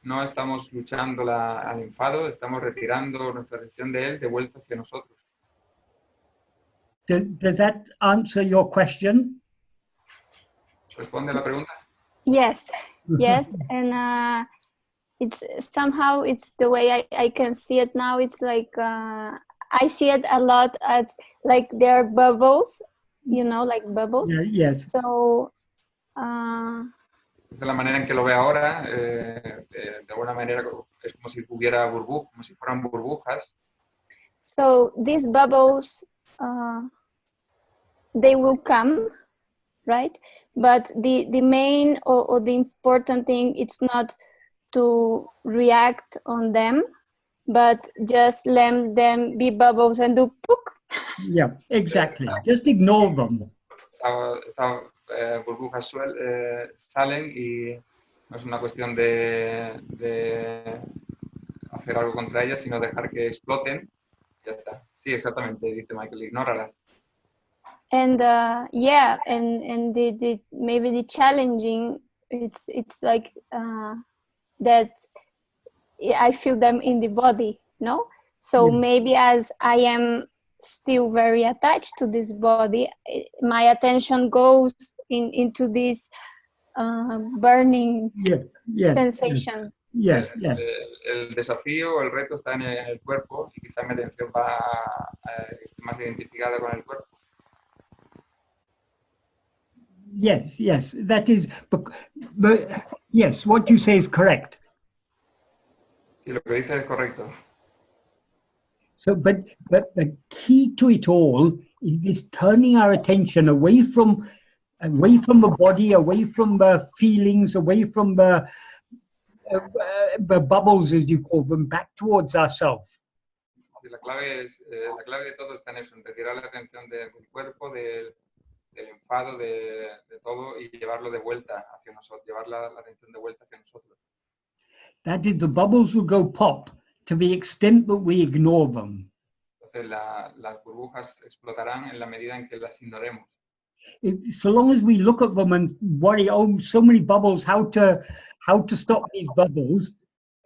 No estamos luchando al enfado, estamos retirando nuestra atención de él de vuelta hacia nosotros. Does that answer your question? ¿Responde a la pregunta? Yes, yes, and it's somehow it's the way I can see it now. It's like I see it a lot as like there are bubbles, you know, like bubbles. Yeah, yes. So De la manera en que lo veo ahora, de alguna manera es como si hubiera burbujas, como si fueran burbujas. so these bubbles they will come, right? But the main or the important thing, it's not to react on them, but just let them be bubbles and do pook. Yeah, exactly. Just ignore them. Estas burbujas salen y no es una cuestión de hacer algo contra ellas, sino dejar que exploten. Ya está. Sí, exactamente, dice Michael, ignóralas. And yeah, and the maybe the challenging, it's like that I feel them in the body, no? So Yeah. maybe as I am still very attached to this body, my attention goes into this burning Yeah, yes. sensations. Yes, yes. El desafío, el reto está en el cuerpo y quizá mi atención va más identificada con el cuerpo. Yes, yes. That is, but yes, what you say is correct. Sí, lo que dice es correcto. So, but the key to it all is this turning our attention away from the body, away from the feelings, away from the bubbles, as you call them, back towards ourselves. La clave de todo está en eso, en retirar la atención del cuerpo, del enfado, de todo y llevarlo de vuelta hacia nosotros, llevar la atención de vuelta hacia nosotros. That is, the bubbles will go pop to the extent that we ignore them. Entonces las burbujas explotarán en la medida en que las ignoremos. So long as we look at them and worry, oh, so many bubbles, how to stop these bubbles,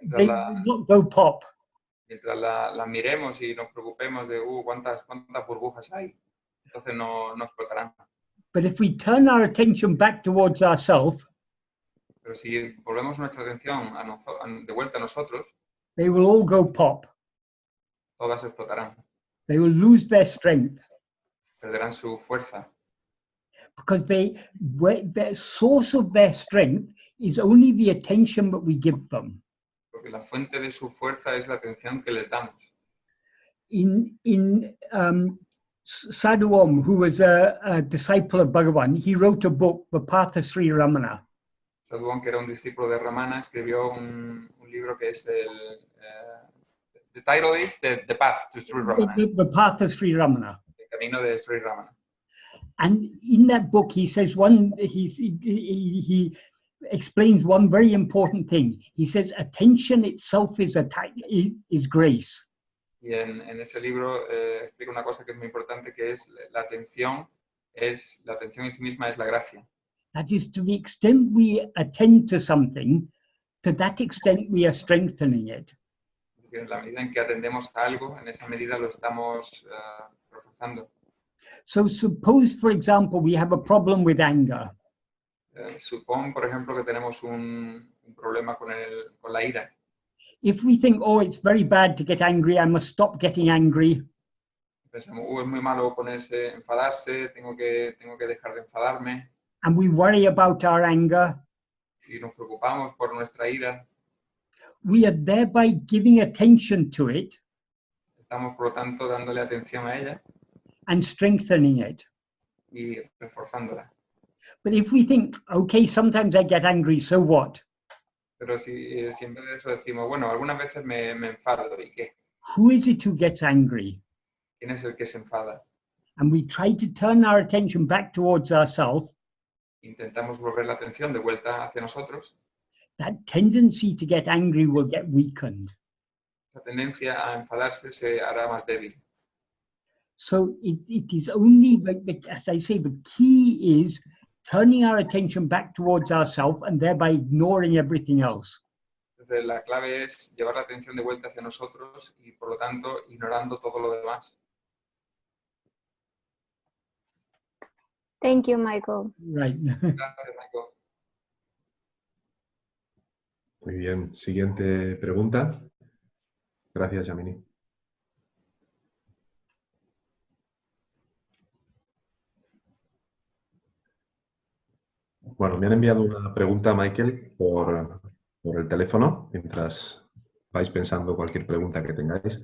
they will not go pop. Mientras las miremos y nos preocupemos de cuántas burbujas hay, entonces no explotarán. But if we turn our attention back towards ourselves, Pero si volvemos nuestra atención de vuelta a nosotros, they will all go pop. todas explotarán, They will lose their strength perderán su fuerza, because the source of their strength is only the attention that we give them. porque la fuente de su fuerza es la atención que les damos. In Sadhu Om, who was a disciple of Bhagavan, he wrote a book, Sri Ramana. Sadhu Om, que era un discípulo de Ramana, escribió un libro que es the title is The Path to Sri Ramana, The Path of Sri Ramana. el camino de Sri Ramana. And in that book, he says he explains one very important thing. He says attention itself is grace. Y en ese libro explica una cosa que es muy importante, que es la atención en sí misma es la gracia. That is, to the extent we attend to something, to that extent we are strengthening it. Porque en la medida en que atendemos a algo, en esa medida lo estamos reforzando. So suppose, for example, we have a problem with anger. Supón, por ejemplo, que tenemos un problema con la ira. If we think, oh, it's very bad to get angry, I must stop getting angry. Pensamos, es muy malo enfadarse, tengo que dejar de enfadarme. And we worry about our anger. Y nos preocupamos por nuestra ira. We are thereby giving attention to it. Estamos, por lo tanto, dándole atención a ella And strengthening it. y reforzándola. But if we think, okay, sometimes I get angry, so what? Pero si en vez de eso decimos, bueno, algunas veces me enfado, ¿y qué? Who is it who gets angry? ¿Quién es el que se enfada? And we try to turn our attention back towards ourselves, Intentamos volver la atención de vuelta hacia nosotros. that tendency to get angry will get weakened. Esa tendencia a enfadarse se hará más débil. So it is only, as I say, the key is turning our attention back towards ourselves and thereby ignoring everything else. Entonces, la clave es llevar la atención de vuelta hacia nosotros y, por lo tanto, ignorando todo lo demás. Thank you, Michael. Right. Gracias, Michael. Muy bien. Siguiente pregunta. Gracias, Yamini. Bueno, me han enviado una pregunta, Michael, por el teléfono, mientras vais pensando cualquier pregunta que tengáis.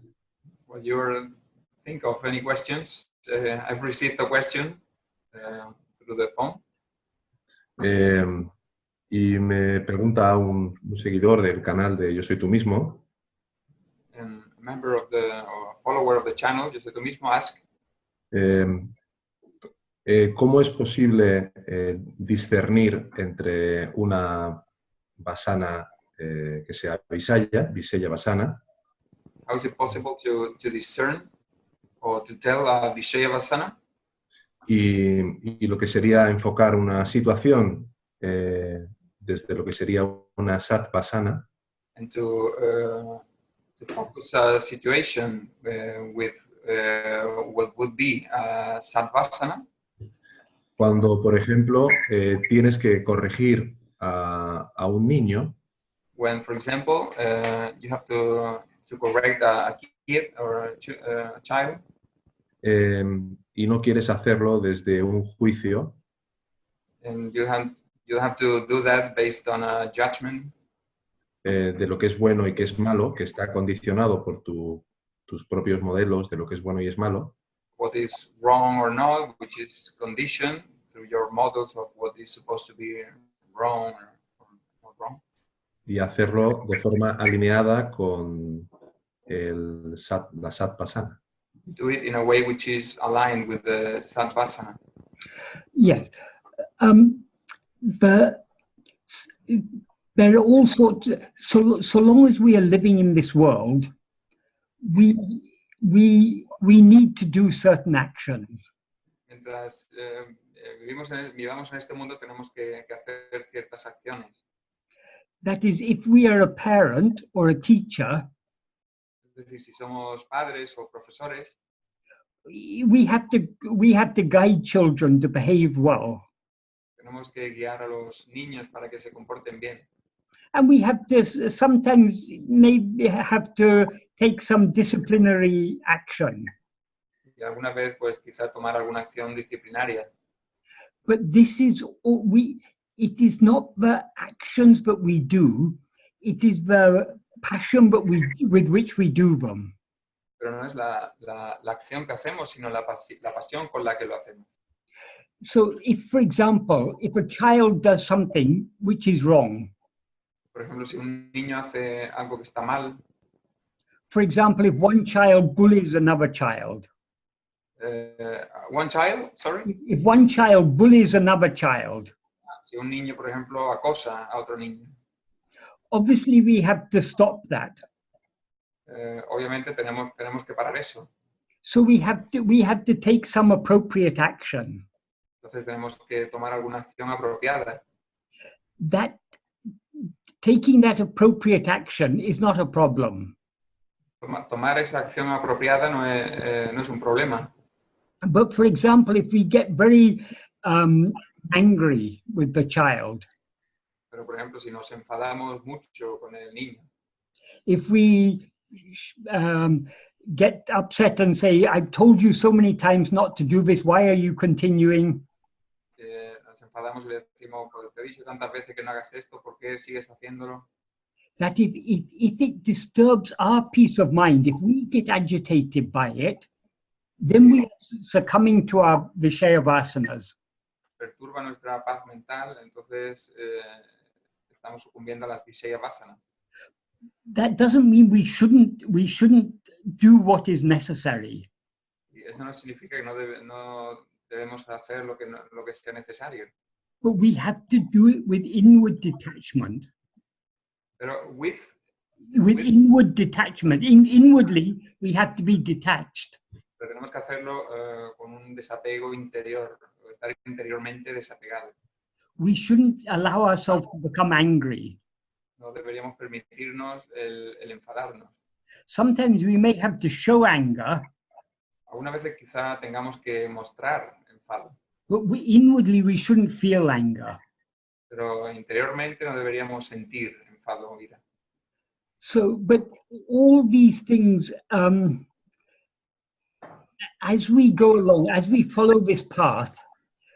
While you think of any questions, I've received a question through the phone. Y me pregunta un seguidor del canal de Yo Soy Tu Mismo. And a member of or follower of the channel, Yo Soy Tu Mismo, ask, ¿cómo es posible discernir entre una vasana que sea Visaya vasana, how is it possible to discern or to tell a Vishaya Vasana y lo que sería enfocar una situación desde lo que sería una Sat vasana, and to focus a situation with what would be Sadvasana? cuando, por ejemplo, tienes que corregir a un niño When, for example, you have to correct a kid or a child, y no quieres hacerlo desde un juicio, and you have to do that based on a judgment de lo que es bueno y que es malo, que está condicionado por tus propios modelos de lo que es bueno y es malo, what is wrong or not, which is conditioned through your models of what is supposed to be wrong or not wrong, y hacerlo de forma alineada con la Satvasana. do it in a way which is aligned with the Sadvasana. Yes. But there are all sorts, so long as we are living in this world, we need to do certain actions. Mientras vivamos en este mundo, tenemos que hacer ciertas acciones. That is, if we are a parent or a teacher, Es decir, si somos padres o profesores, we have to guide children to behave well. tenemos que guiar a los niños para que se comporten bien. And we have to sometimes maybe have to take some disciplinary action. Y alguna vez, pues, quizá tomar alguna acción disciplinaria. But this is it is not the actions that we do, it is the passion with which we do them. Pero no es la acción que hacemos, sino la pasión con la que lo hacemos. So if, for example, if a child does something which is wrong, Por ejemplo, si un niño hace algo que está mal, for example, if one child bullies another child, one child, sorry, if one child bullies another child, si un niño, por ejemplo, acosa a otro niño, obviously we have to stop that. obviamente tenemos que parar eso. So we have to take some appropriate action. Entonces tenemos que tomar alguna acción apropiada. That taking that appropriate action is not a problem. Tomar esa acción apropiada no es un problema. But for example, if we get very angry with the child, Pero, por ejemplo, si nos enfadamos mucho con el niño, if we get upset and say, I've told you so many times not to do this, why are you continuing? nos enfadamos y le decimos, pues, te he dicho tantas veces que no hagas esto, ¿por qué sigues haciéndolo? That if it disturbs our peace of mind, if we get agitated by it, then we are succumbing to our Vishaya vāsanās. perturba nuestra paz mental, entonces estamos sucumbiendo a las Vishaya Vasanas. That doesn't mean we shouldn't do what is necessary. Y eso no significa que no debemos hacer lo que sea necesario. But we have to do it with inward detachment. Pero with Inward detachment. Inwardly, we have to be detached. pero tenemos que hacerlo con un desapego interior, estar interiormente desapegado. We shouldn't allow ourselves to become angry. No deberíamos permitirnos el enfadarnos. Sometimes we may have to show anger, Algunas veces quizá tengamos que mostrar enfado, but inwardly we shouldn't feel anger. pero interiormente no deberíamos sentir enfado o ira. So, but all these things, as we go along, as we follow this path,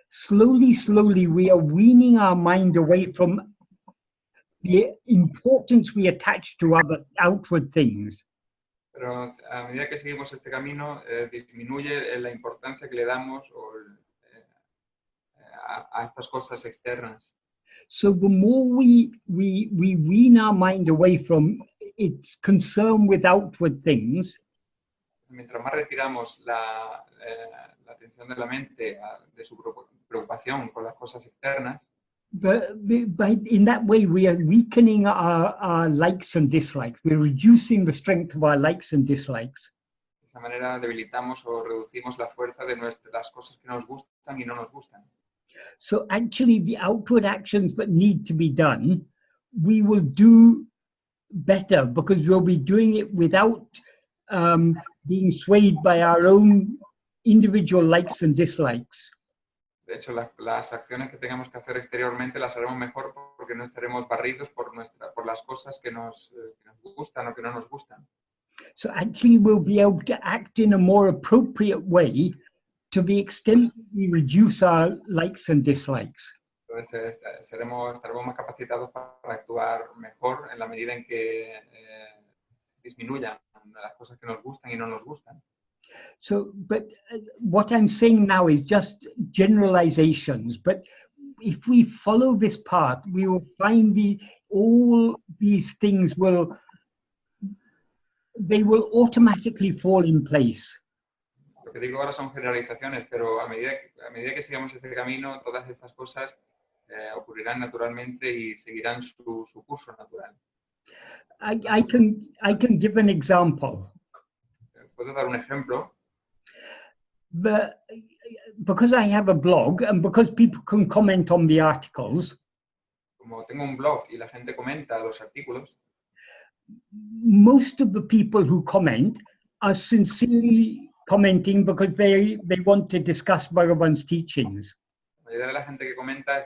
slowly, we are weaning our mind away from the importance we attach to other outward things. Pero a medida que seguimos este camino, disminuye la importancia que le damos a estas cosas externas. So the more we wean our mind away from its concern with outward things, Mientras más retiramos la atención de la mente de su preocupación con las cosas externas, in that way we are weakening our likes and dislikes. We're reducing the strength of our likes and dislikes. de esa manera debilitamos o reducimos la fuerza de las cosas que nos gustan y no nos gustan. So actually the outward actions that need to be done, we will do better because we'll be doing it without being swayed by our own individual likes and dislikes. De hecho, las acciones que tengamos que hacer exteriormente las haremos mejor porque no estaremos barridos por las cosas que nos gustan o que no nos gustan. So actually we'll be able to act in a more appropriate way to the extent we reduce our likes and dislikes. Entonces estaremos más capacitados para actuar mejor en la medida en que disminuyan las cosas que nos gustan y no nos gustan. So, but what I'm saying now is just generalizations. But if we follow this path, we will find all these things will automatically fall in place. Lo que digo ahora son generalizaciones, pero a medida que sigamos este camino, todas estas cosas ocurrirán naturalmente y seguirán su curso natural. I can give an example. ¿Puedo dar un ejemplo? Because I have a blog and because people can comment on the articles, Como tengo un blog y la gente comenta los artículos, most of the people who comment are sincerely commenting because they want to discuss Bhagavan's teachings. la mayoría de la gente que comenta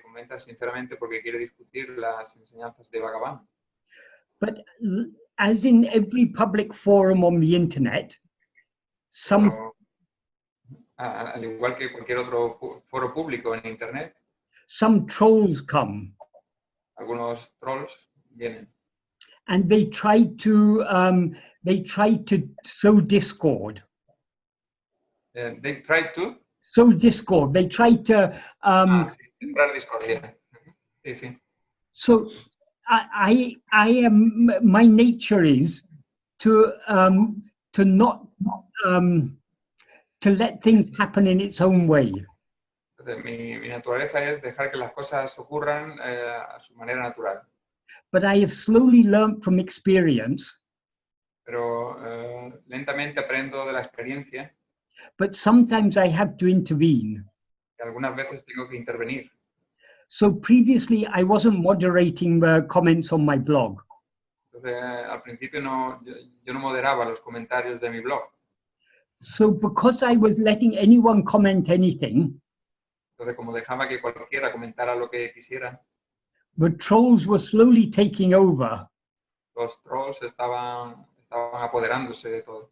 comenta sinceramente porque quiere discutir las enseñanzas de Bhagavan. But as in every public forum on the internet, Pero, al igual que cualquier otro foro público en internet, some trolls come algunos trolls vienen and they try to sow discord. they try to Sow discord. They try to sembrar discordia. Sí, sí. So I am, my nature is to not to let things happen in its own way. Entonces, mi naturaleza es dejar que las cosas ocurran a su manera natural. But I have slowly learned from experience. Pero lentamente aprendo de la experiencia But sometimes I have to intervene. que algunas veces tengo que intervenir. So previously I wasn't moderating the comments on my blog. Entonces, al principio yo no moderaba los comentarios de mi blog. So because I was letting anyone comment anything, Entonces, como dejaba que cualquiera comentara lo que quisiera, the trolls were slowly taking over. los trolls estaban apoderándose de todo.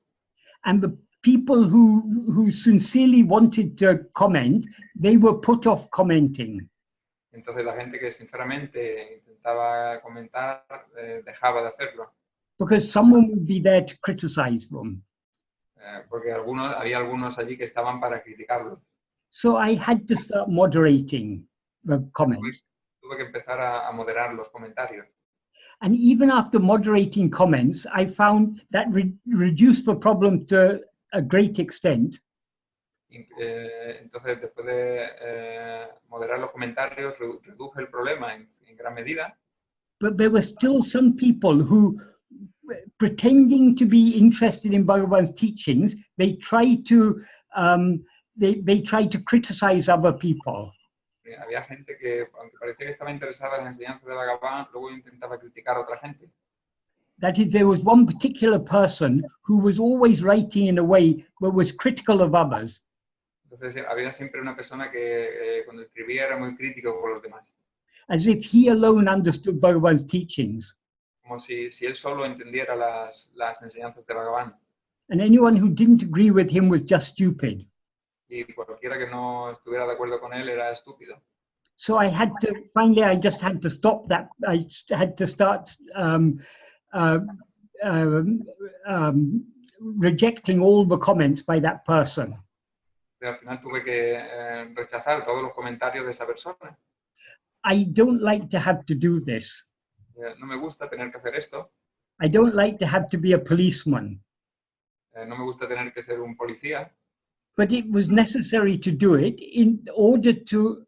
And the people who sincerely wanted to comment, they were put off commenting. Entonces, la gente que sinceramente intentaba comentar dejaba de hacerlo. Because someone would be there to criticize them. Porque había algunos allí que estaban para criticarlo. So I had to start moderating the comments. Tuve que empezar a moderar los comentarios. And even after moderating comments, I found that reduced the problem to a great extent. Entonces, después de moderar los comentarios, reduje el problema en gran medida. But there were still some people who, pretending to be interested in Bhagavan's teachings, they tried to criticize other people. Había gente que, aunque parecía que estaba interesada en las enseñanzas de Bhagavan, luego intentaba criticar a otra gente. That is, there was one particular person who was always writing in a way that was critical of others. Entonces, había siempre una persona que cuando escribía era muy crítico con los demás. As if he alone understood Bhagavan's teachings. Como si él solo entendiera las enseñanzas de Bhagavan. And anyone who didn't agree with him was just stupid. Y cualquiera que no estuviera de acuerdo con él era estúpido. So I just had to stop that. I had to start rejecting all the comments by that person. Pero al final tuve que rechazar todos los comentarios de esa persona. I don't like to have to do this. No me gusta tener que hacer esto. I don't like to have to be a policeman. No me gusta tener que ser un policía. But it was necessary to do it in order to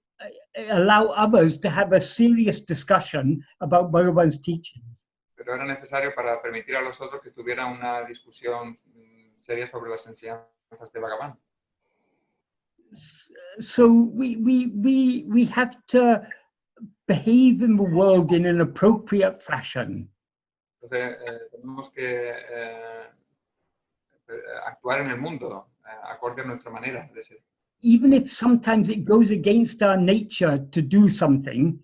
allow others to have a serious discussion about Bhagavan's teachings. Pero era necesario para permitir a los otros que tuvieran una discusión seria sobre las enseñanzas de Bhagavan. So we have to behave in the world in an appropriate fashion. Entonces, tenemos que actuar en el mundo acorde a nuestra manera de ser. Even if sometimes it goes against our nature to do something,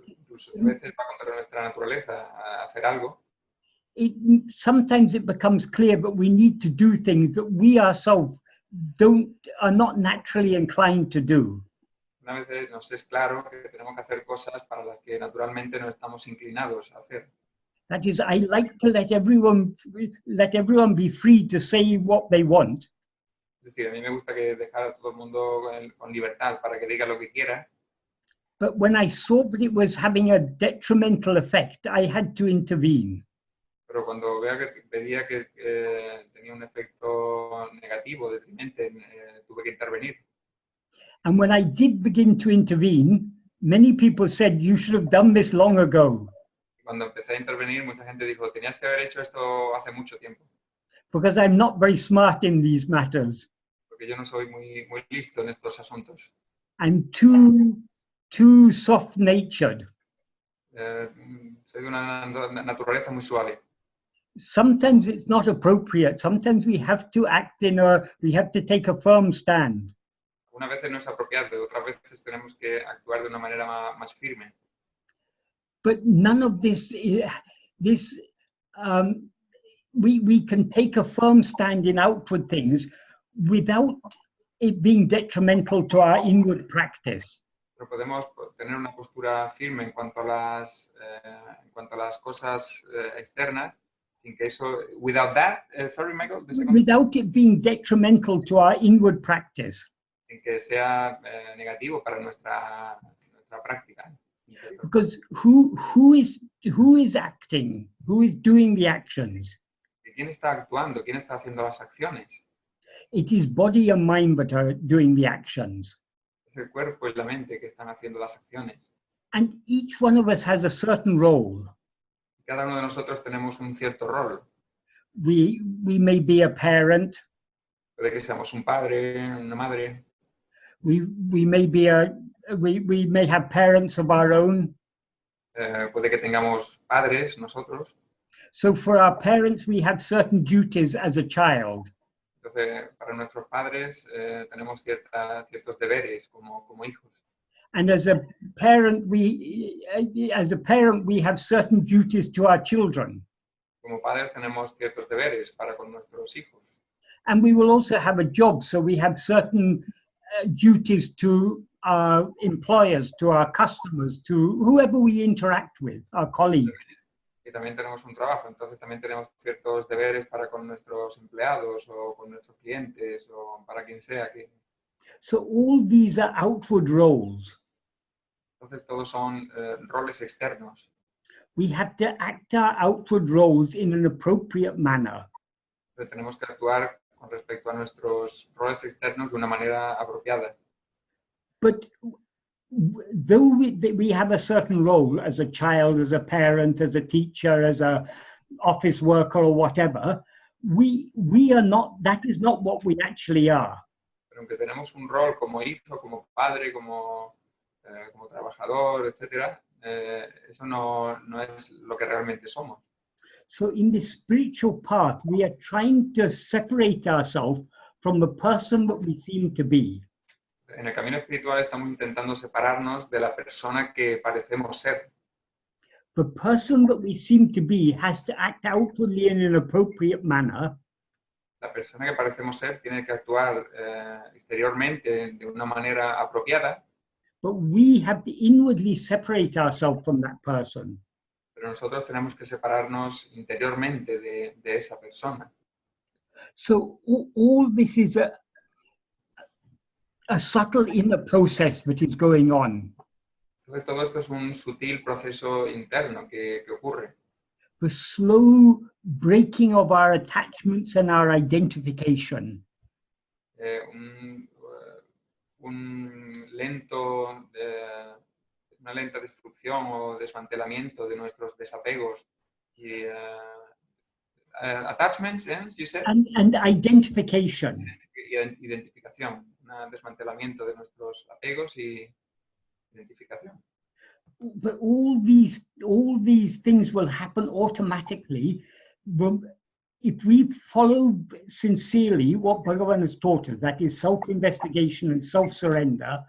Incluso a veces va contra nuestra naturaleza hacer algo. Sometimes it becomes clear that we need to do things that we ourselves are not naturally inclined to do. Una vez nos es claro que tenemos que hacer cosas para las que naturalmente no estamos inclinados a hacer. That is, I like to let everyone be free to say what they want. Es decir, a mí me gusta que dejar a todo el mundo con libertad para que diga lo que quiera. But when I saw that it was having a detrimental effect, I had to intervene. Pero cuando veía que tenía un efecto negativo, deprimente, tuve que intervenir. And when I did begin to intervene, many people said, you should have done this long ago. Cuando empecé a intervenir, mucha gente dijo, tenías que haber hecho esto hace mucho tiempo. Because I'm not very smart in these matters. Porque yo no soy muy listo en estos asuntos. I'm too soft-natured. Soy de una naturaleza muy suave. Sometimes it's not appropriate. Sometimes we have to we have to take a firm stand. Una vez no es apropiado, otras veces tenemos que actuar de una manera más firme. But none of this, we can take a firm stand in outward things without it being detrimental to our inward practice. Pero podemos tener una postura firme en cuanto a las cosas externas, sin que eso, without that, sorry Michael, without it being detrimental to our inward practice. Sin que sea negativo para nuestra práctica. Because who is acting? Who is doing the actions? ¿Quién está actuando? ¿Quién está haciendo las acciones? It is body and mind that are doing the actions. Es el cuerpo y la mente que están haciendo las acciones. And each one of us has a certain role. Cada uno de nosotros tenemos un cierto rol. We may be a parent. Puede que seamos un padre, una madre. We may have parents of our own. Puede que tengamos padres nosotros. So for our parents, we have certain duties as a child. Entonces, para nuestros padres tenemos ciertos deberes como hijos. And as a parent, we have certain duties to our children. Como padres tenemos ciertos deberes para con nuestros hijos. And we will also have a job, so we have certain duties to our employers, to our customers, to whoever we interact with, our colleagues. Y también tenemos un trabajo, entonces también tenemos ciertos deberes para con nuestros empleados o con nuestros clientes o para quien sea que... So all these are outward roles. Entonces todos son roles externos. We have to act our outward roles in an appropriate manner. Pero tenemos que actuar con respecto a nuestros roles externos de una manera apropiada. But though we have a certain role as a child, as a parent, as a teacher, as a office worker or whatever, we are not, that is not what we actually are. Pero aunque tenemos un rol como hijo, como padre, como trabajador, etc., eso no es lo que realmente somos. So in this spiritual path, we are trying to separate ourselves from the person that we seem to be. En el camino espiritual estamos intentando separarnos de la persona que parecemos ser. The person that we seem to be has to act outwardly in an appropriate manner. La persona que parecemos ser tiene que actuar exteriormente de una manera apropiada, But we have to inwardly separate ourselves from that person. pero nosotros tenemos que separarnos interiormente de esa persona. So all this is a subtle inner process that is going on. Entonces todo esto es un sutil proceso interno que ocurre. The slow breaking of our attachments and our identification. Una lenta destrucción o desmantelamiento de nuestros desapegos y attachments, you said? And identification. Y identificación, un desmantelamiento de nuestros apegos y identificación. But all these things will happen automatically if we follow sincerely what Bhagavan has taught us, that is self-investigation and self-surrender.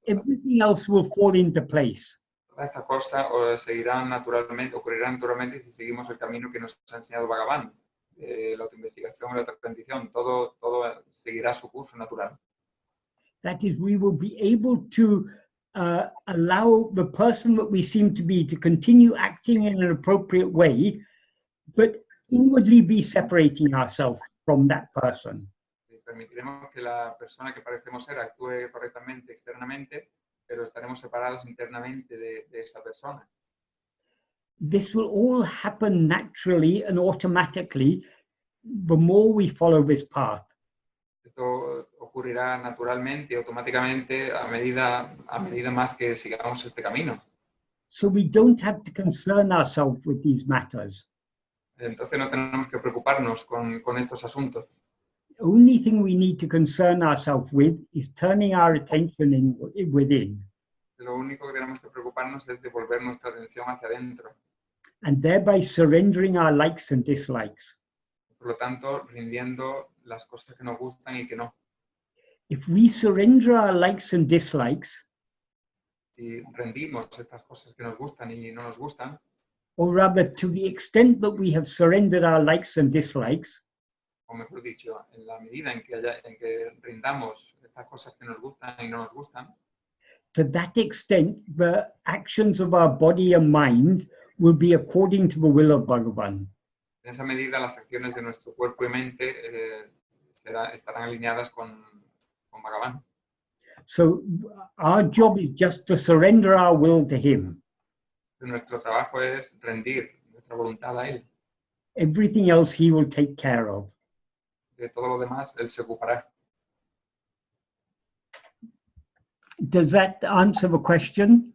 Everything else will fall into place. Todas estas cosas ocurrirán naturalmente si seguimos el camino que nos ha enseñado Bhagavan, la autoinvestigación y la autoaprendización. Todo seguirá su curso natural. That is, we will be able to allow the person that we seem to be to continue acting in an appropriate way, but inwardly be separating ourselves from that person. Permitiremos que la persona que parecemos ser actúe correctamente externamente, pero estaremos separados internamente de esa persona. This will all happen naturally and automatically the more we follow this path. Esto ocurrirá naturalmente, automáticamente, a medida más que sigamos este camino. So we don't have to concern ourselves with these matters. Entonces no tenemos que preocuparnos con estos asuntos. The only thing we need to concern ourselves with is turning our attention within. Lo único que tenemos que preocuparnos es devolver nuestra atención hacia adentro. And thereby surrendering our likes and dislikes. Por lo tanto, rindiendo las cosas que nos gustan y que no. If we surrender our likes and dislikes, Si rendimos estas cosas que nos gustan y no nos gustan, or rather to the extent that we have surrendered our likes and dislikes, o mejor dicho, en la medida en que rindamos estas cosas que nos gustan y no nos gustan, to that extent, the actions of our body and mind will be according to the will of Bhagavan. en esa medida las acciones de nuestro cuerpo y mente estarán alineadas con Bhagavan. So our job is just to surrender our will to him. Nuestro trabajo es rendir nuestra voluntad a él. Everything else he will take care of. De todo lo demás, él se ocupará. Does that answer the question?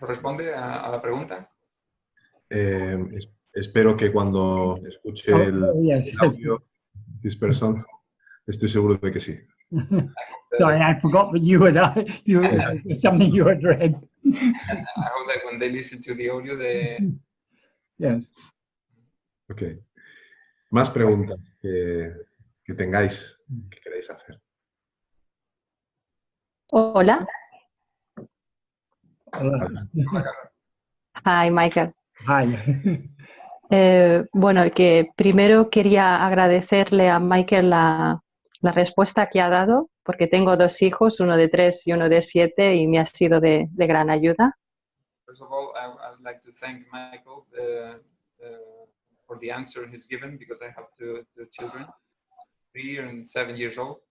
¿Responde a la pregunta? Espero que cuando escuche el audio, this person, estoy seguro de que sí. Sorry, I forgot that you had something you had read. I hope that when they listen to the audio, Yes. Ok. Más preguntas que tengáis, que queráis hacer. Hola. Hi, Michael. Hi. Bueno, que primero quería agradecerle a Michael la respuesta que ha dado, porque tengo 2 hijos, uno de 3 y uno de 7, y me ha sido de gran ayuda. First of all, I'd like to thank Michael for the answer he's given, because I have two children, 3 and 7 years old.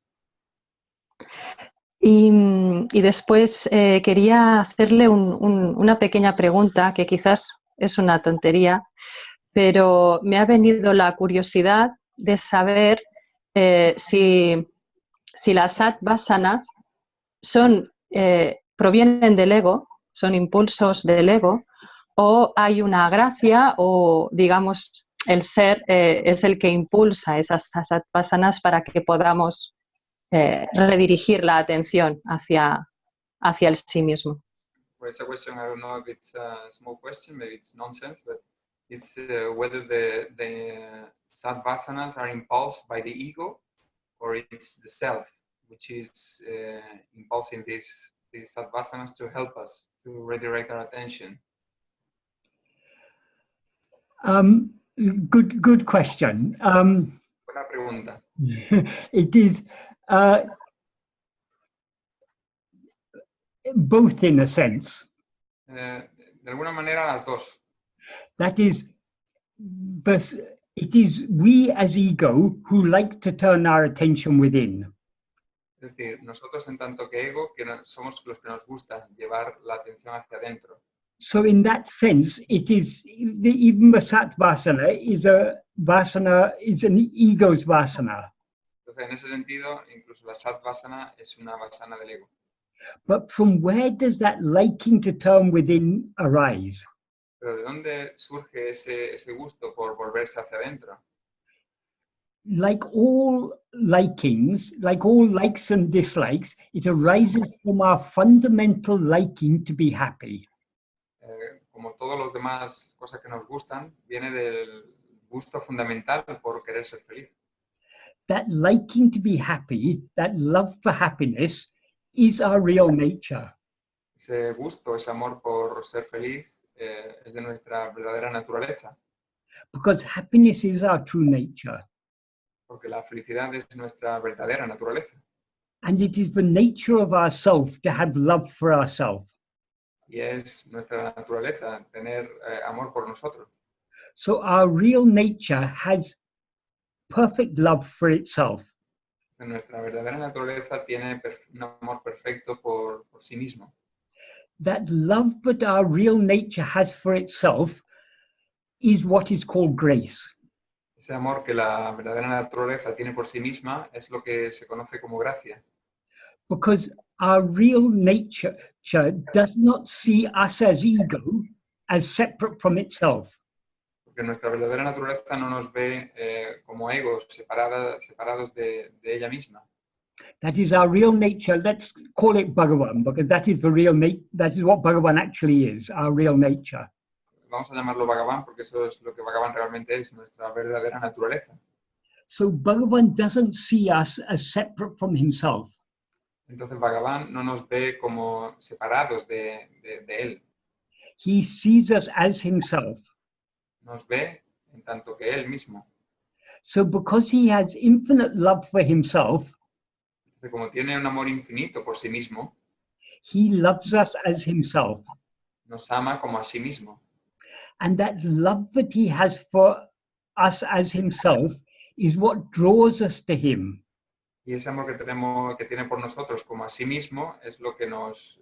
Y después quería hacerle una pequeña pregunta que quizás es una tontería, pero me ha venido la curiosidad de saber si las vāsanās provienen del ego, son impulsos del ego, o hay una gracia o, digamos, el ser es el que impulsa esas vāsanās para que podamos redirigir la atención hacia el sí mismo. Well, it's a question, I don't know if it's a small question, maybe it's nonsense, but it's whether the vasanas are impulsed by the ego or it's the self, which is impulsing these vasanas to help us to redirect our attention. Good question. Buena pregunta. It is both in a sense. De alguna manera las dos. That is, but it is we as ego who like to turn our attention within. Es decir, nosotros en tanto que ego, que somos los que nos gusta llevar la atención hacia adentro. So in that sense, it is even the satvasana is a vasana, is an ego's vasana. Entonces, en ese sentido, incluso la satvasana es una vasana del ego. But from where does that liking to turn within arise? Pero ¿de dónde surge ese gusto por volverse hacia adentro? Like all likings, like all likes and dislikes, it arises from our fundamental liking to be happy. Como todos los demás cosas que nos gustan, viene del gusto fundamental por querer ser feliz. That liking to be happy, that love for happiness, is our real nature. Ese gusto, ese amor por ser feliz, es de nuestra verdadera naturaleza. Because happiness is our true nature. Porque la felicidad es nuestra verdadera naturaleza. And it is the nature of ourself to have love for ourselves. Y es nuestra naturaleza tener amor por nosotros. So our real nature has perfect love for itself. Nuestra verdadera naturaleza tiene un amor perfecto por sí mismo. That love that our real nature has for itself is what is called grace. Ese amor que la verdadera naturaleza tiene por sí misma es lo que se conoce como gracia. Because our real nature does not see us as ego as separate from itself. Porque nuestra verdadera naturaleza no nos ve como egos separados de ella misma. That is our real nature. Let's call it Bhagavan, because that is the real that is what Bhagavan actually is, our real nature. Vamos a llamarlo Bhagavan porque eso es lo que Bhagavan realmente es, nuestra verdadera naturaleza. So Bhagavan doesn't see us as separate from himself. Entonces Bhagavan no nos ve como separados de él. He sees us as himself. Nos ve en tanto que él mismo. So because he has infinite love for himself, como tiene un amor infinito por sí mismo, he loves us as himself. Nos ama como a sí mismo. And that love that he has for us as himself is what draws us to him. Y ese amor que tiene por nosotros como a sí mismo es lo que nos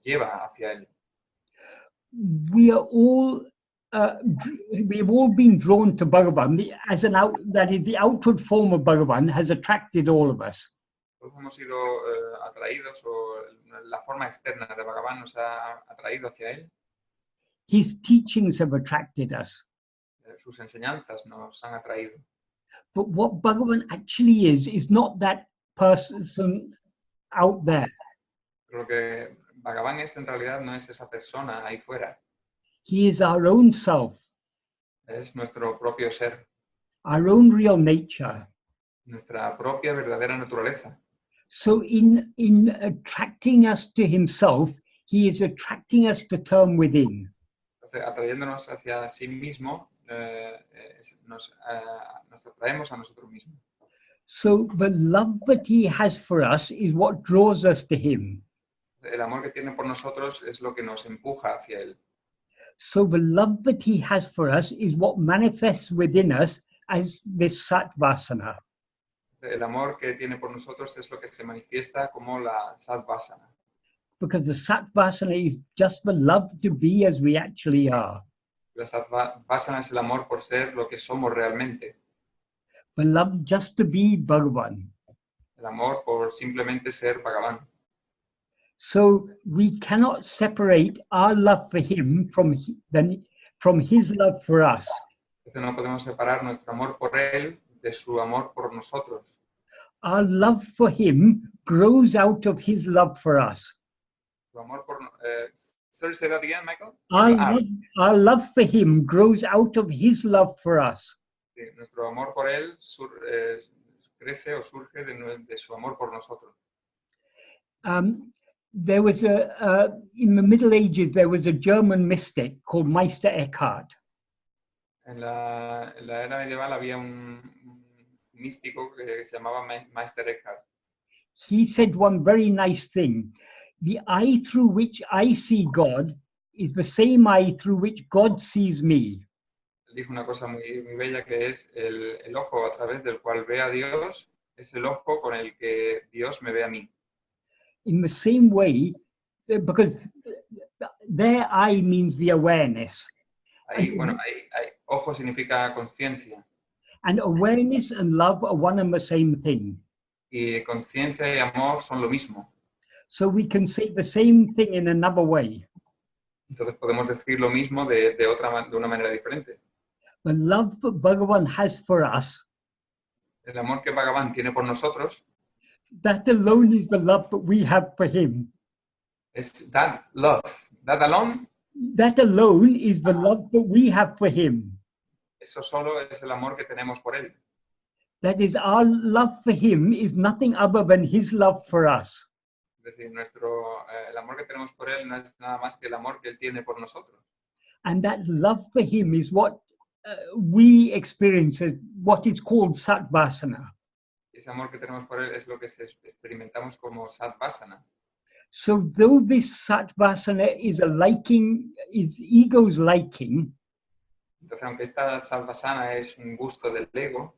lleva hacia él. We are all we've all been drawn to Bhagavan as that is the outward form of Bhagavan has attracted all of us. Todos hemos sido atraídos o la forma externa de Bhagavan nos ha atraído hacia él. His teachings have attracted us. Sus enseñanzas nos han atraído. But what Bhagavan actually is not that person out there. Pero lo que Bhagavan es en realidad no es esa persona ahí fuera. He is our own self. Es nuestro propio ser. Our own real nature. Nuestra propia verdadera naturaleza. So in attracting us to himself, he is attracting us to turn within. Entonces, atrayéndonos hacia sí mismo, nos atraemos a nosotros mismos. So the love that he has for us is what draws us to him. El amor que tiene por nosotros es lo que nos empuja hacia él. So the love that he has for us is what manifests within us as this satvasana. El amor que tiene por nosotros es lo que se manifiesta como la Satvasana. because the Satvasana is just the love to be as we actually are. La Satvasana es el amor por ser lo que somos realmente. The love just to be Bhagavan. El amor por simplemente ser Bhagavan. So we cannot separate our love for him from his love for us. Entonces no podemos separar nuestro amor por él de su amor por nosotros. Our love for him grows out of his love for us. Su amor por... sorry, say that again, Michael? Our love for him grows out of his love for us. Sí, nuestro amor por él crece o surge de su amor por nosotros. There was in the Middle Ages, there was a German mystic called Meister Eckhart. En la era medieval había un místico que se llamaba Meister Eckhart. He said one very nice thing. The eye through which I see God is the same eye through which God sees me. Dijo una cosa muy, muy bella que es el ojo a través del cual ve a Dios es el ojo con el que Dios me ve a mí. In the same way, because their eye means the awareness. Ahí, bueno, ahí, ojo significa conciencia. And awareness and love are one and the same thing. Y conciencia y amor son lo mismo. So we can say the same thing in another way. Entonces podemos decir lo mismo de una manera diferente. The love that Bhagavan has for us, El amor que Bhagavan tiene por nosotros, that alone is the love that we have for him. es that love. That alone, That alone is the love that we have for him. eso solo es el amor que tenemos por él. That is, our love for him is nothing other than his love for us. Es decir, el amor que tenemos por él no es nada más que el amor que él tiene por nosotros. And that love for him is what we experience as what is called Satvasana. Ese amor que tenemos por él es lo que experimentamos como Satvasana. So though this Satvasana is is ego's liking, Entonces, aunque esta Satvasana es un gusto del ego,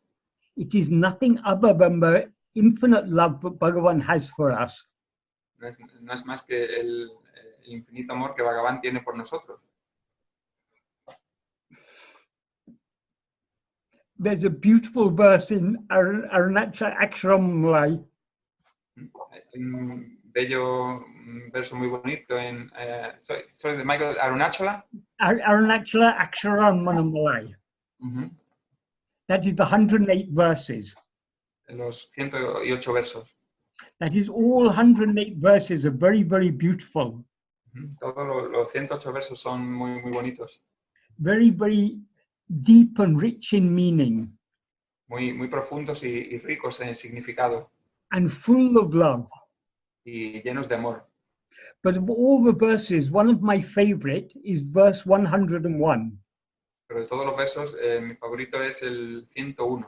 it is nothing other than the infinite love that Bhagavan has for us. no es más que el infinito amor que Bhagavan tiene por nosotros. There's a beautiful verse in Arunachala Malay. Un bello verso muy bonito en... sorry, de Michael, Arunachala. Arunachala Malay. That is the 108 verses. Los 108 versos. That is, all 108 verses are very, very beautiful. Todos los 108 versos son muy, muy bonitos. Very, very deep and rich in meaning. Muy, muy profundos y ricos en significado. And full of love. Y llenos de amor. But of all the verses, one of my favorite is verse 101. Pero de todos los versos, mi favorito es el 101.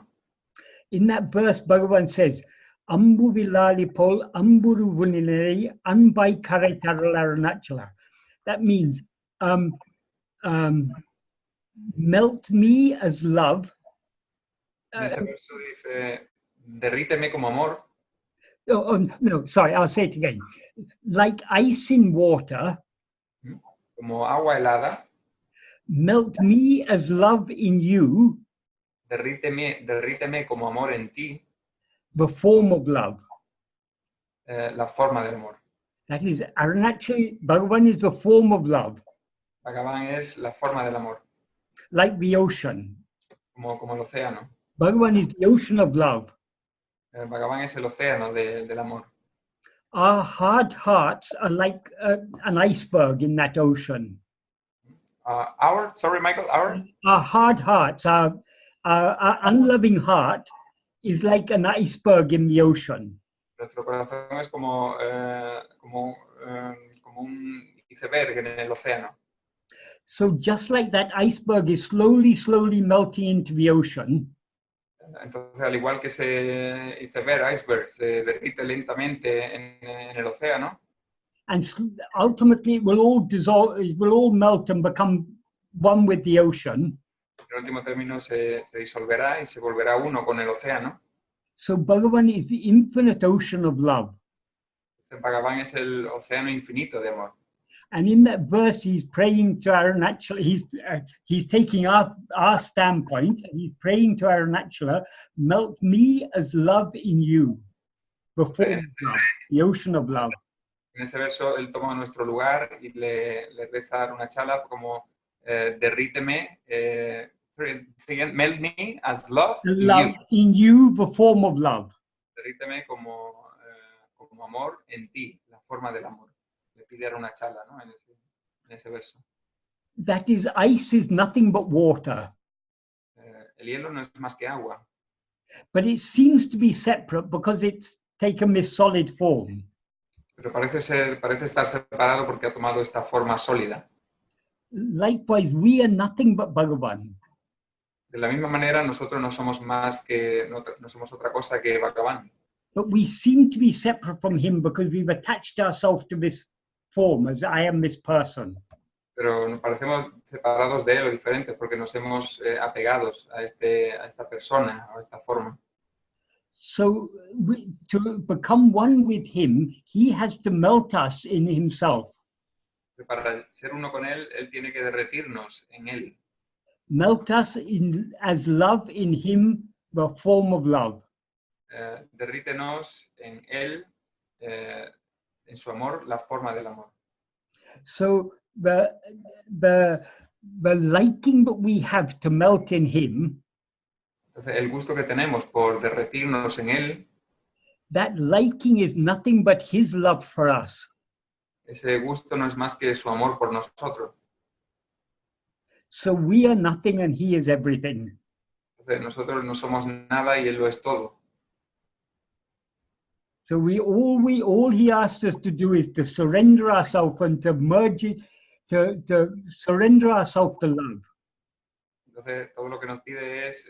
In that verse, Bhagavan says, Ambu vilali pol amburu vunileri anbai kare taralarunachala. That means, melt me as love. En ese verso dice, derríteme como amor. No, sorry, I'll say it again. Like ice in water. Como agua helada. Melt me as love in you. Derríteme como amor en ti. The form of love. La forma del amor. That is, Arunachala, Bhagavan is the form of love. Bhagavan es la forma del amor. Like the ocean. Como el océano. Bhagavan is the ocean of love. Bhagavan es el océano del amor. Our hard hearts are like an iceberg in that ocean. Sorry, Michael, our hard hearts, our unloving heart is like an iceberg in the ocean. Nuestro corazón es como un iceberg en el océano. So just like that iceberg is slowly melting into the ocean. Entonces, al igual que ese iceberg se derrite lentamente en el océano. And ultimately it will all dissolve, it will all melt and become one with the ocean. En último término se disolverá y se volverá uno con el océano. So Bhagavan is the infinite ocean of love. El Bhagavan es el océano infinito de amor. And in that verse, he's praying to Arunachala. He's taking our standpoint, and he's praying to Arunachala, melt me as love in you, the form of love, the ocean of love. En ese verso, él toma nuestro lugar y le reza a una chala como derríteme, melt me as love The in love you. in you, the form of love. Derríteme como amor en ti, la forma del amor. Le pide a una chala, ¿no? En ese verso. That is, ice is nothing but water. El hielo no es más que agua, But it seems to be separate because it's taken this solid form. pero parece estar separado porque ha tomado esta forma sólida. Likewise, we are nothing but Bhagavan. De la misma manera, nosotros no somos no somos otra cosa que Bhagavan. But we seem to be separate from him because we've attached ourselves to this form as I am this person. Pero nos parecemos separados de él o diferentes porque nos hemos apegados a esta persona, a esta forma. So to become one with him, he has to melt us in himself. Para ser uno con él, él tiene que derretirnos en él. Melt us as love in him, the form of love. Derrítenos en él, en su amor, la forma del amor. So the liking that we have to melt in him, Entonces, el gusto que tenemos por derretirnos en él, that liking is nothing but his love for us. ese gusto no es más que su amor por nosotros. So we are nothing and he is everything. Entonces, nosotros no somos nada y él lo es todo. So all he asks us to do is to surrender ourselves and to merge it, to surrender ourselves to love. Entonces, todo lo que nos pide es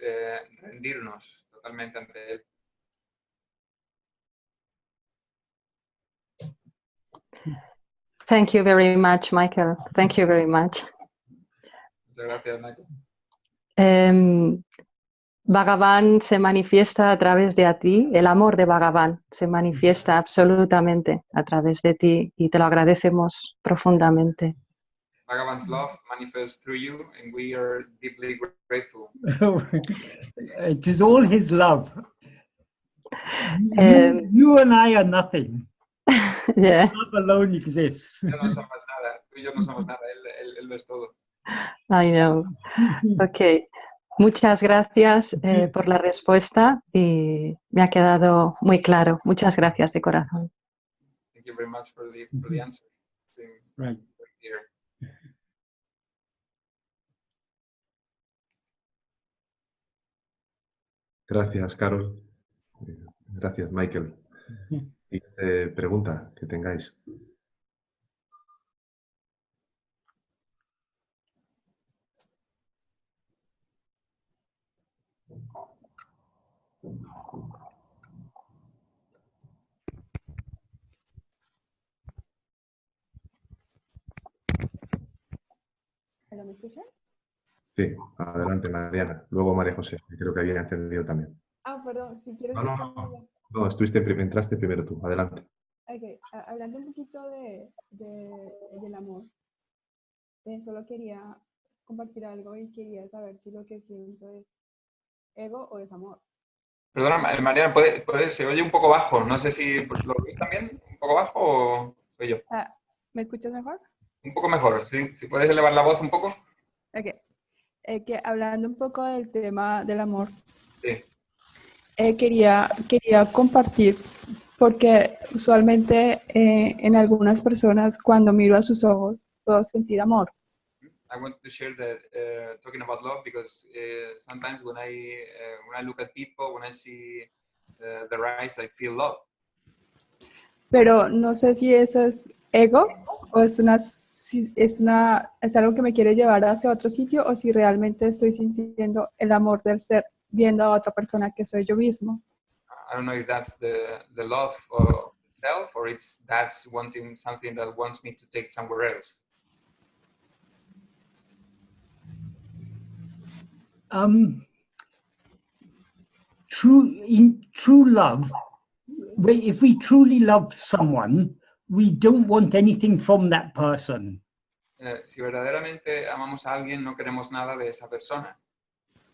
rendirnos totalmente ante él. Thank you very much, Michael. Thank you very much. Muchas gracias, Michael. Bhagavan se manifiesta a través de ti, el amor de Bhagavan se manifiesta absolutamente a través de ti y te lo agradecemos profundamente. Bhagavan's love manifests through you and we are deeply grateful. It is all his love. You and I are nothing. Yeah. Love alone exists. Yo no somos nada, tú y yo no somos nada, él lo es todo. I know. Ok. Muchas gracias por la respuesta y me ha quedado muy claro. Muchas gracias de corazón. Thank you very much for the answer. Right. Here. Gracias, Carol. Gracias, Michael. Y pregunta que tengáis. ¿Me escuchan? Sí, adelante, Mariana. Luego María José, que creo que había encendido también. Perdón, si quieres... No, entraste primero tú. Adelante. Ok, hablando un poquito del amor, solo quería compartir algo y quería saber si lo que siento es ego o es amor. Perdona, Mariana, se oye un poco bajo. No sé si lo ves también, un poco bajo o soy yo. ¿Me escuchas mejor? Un poco mejor, sí. Si puedes elevar la voz un poco. Ok. Que hablando un poco del tema del amor, Sí. quería compartir, porque usualmente en algunas personas cuando miro a sus ojos puedo sentir amor. I want to share that talking about love because sometimes when I look at people, when I see their eyes, I feel love. Pero no sé si eso es ego o es algo que me quiere llevar hacia otro sitio o si realmente estoy sintiendo el amor del ser viendo a otra persona que soy yo mismo. I don't know if that's the love of self or that's wanting something that wants me to take somewhere else. in true love, if we truly love someone, we don't want anything from that person. Si verdaderamente amamos a alguien, no queremos nada de esa persona.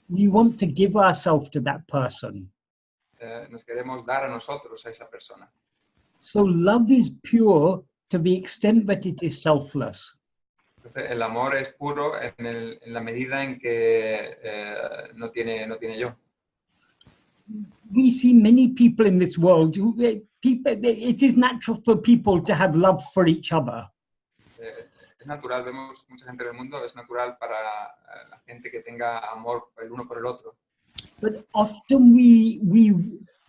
We want to give ourselves to that person. Nos queremos dar a nosotros, a esa persona. So love is pure to the extent that it is selfless. Entonces, el amor es puro en la medida en que no tiene yo. We see many people in this world who, it is natural for people to have love for each other. Es natural, vemos mucha gente del mundo, es natural para la gente que tenga amor el uno por el otro. But often we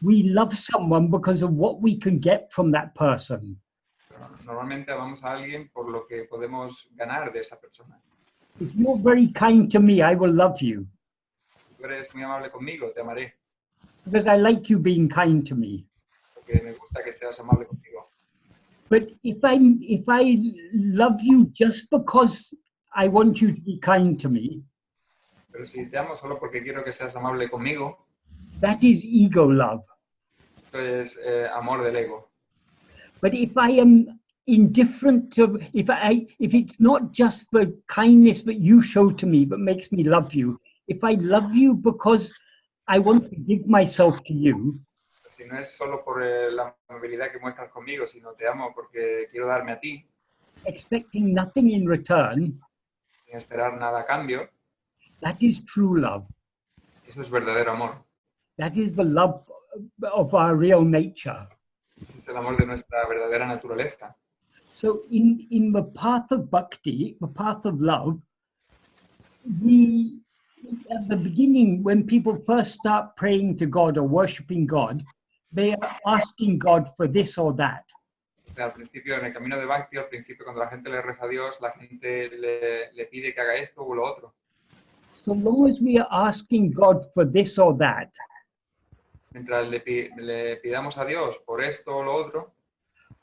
love someone because of what we can get from that person. Pero normalmente amamos a alguien por lo que podemos ganar de esa persona. If you're very kind to me, I will love you Tú eres muy amable conmigo, te amaré, because I like you being kind to me. porque me gusta que seas amable conmigo. But if I love you just because I want you to be kind to me, Pero si te amo solo porque quiero que seas amable conmigo, that is ego love. esto es amor del ego. But if I am indifferent to, if it's not just the kindness that you show to me that makes me love you, if I love you because I want to give myself to you, Si no es solo por la amabilidad que muestras conmigo, sino te amo porque quiero darme a ti, expecting nothing in return, sin esperar nada a cambio, that is true love. eso es verdadero amor. That is the love of our real nature. Ese es el amor de nuestra verdadera naturaleza. So in the path of bhakti, the path of love, at the beginning, when people first start praying to God or worshipping God, they are asking God for this or that. O sea, al principio, en el camino de Bhakti, al principio, cuando la gente le reza a Dios, la gente le pide que haga esto o lo otro. So long as we are asking God for this or that, Mientras le pidamos a Dios por esto o lo otro,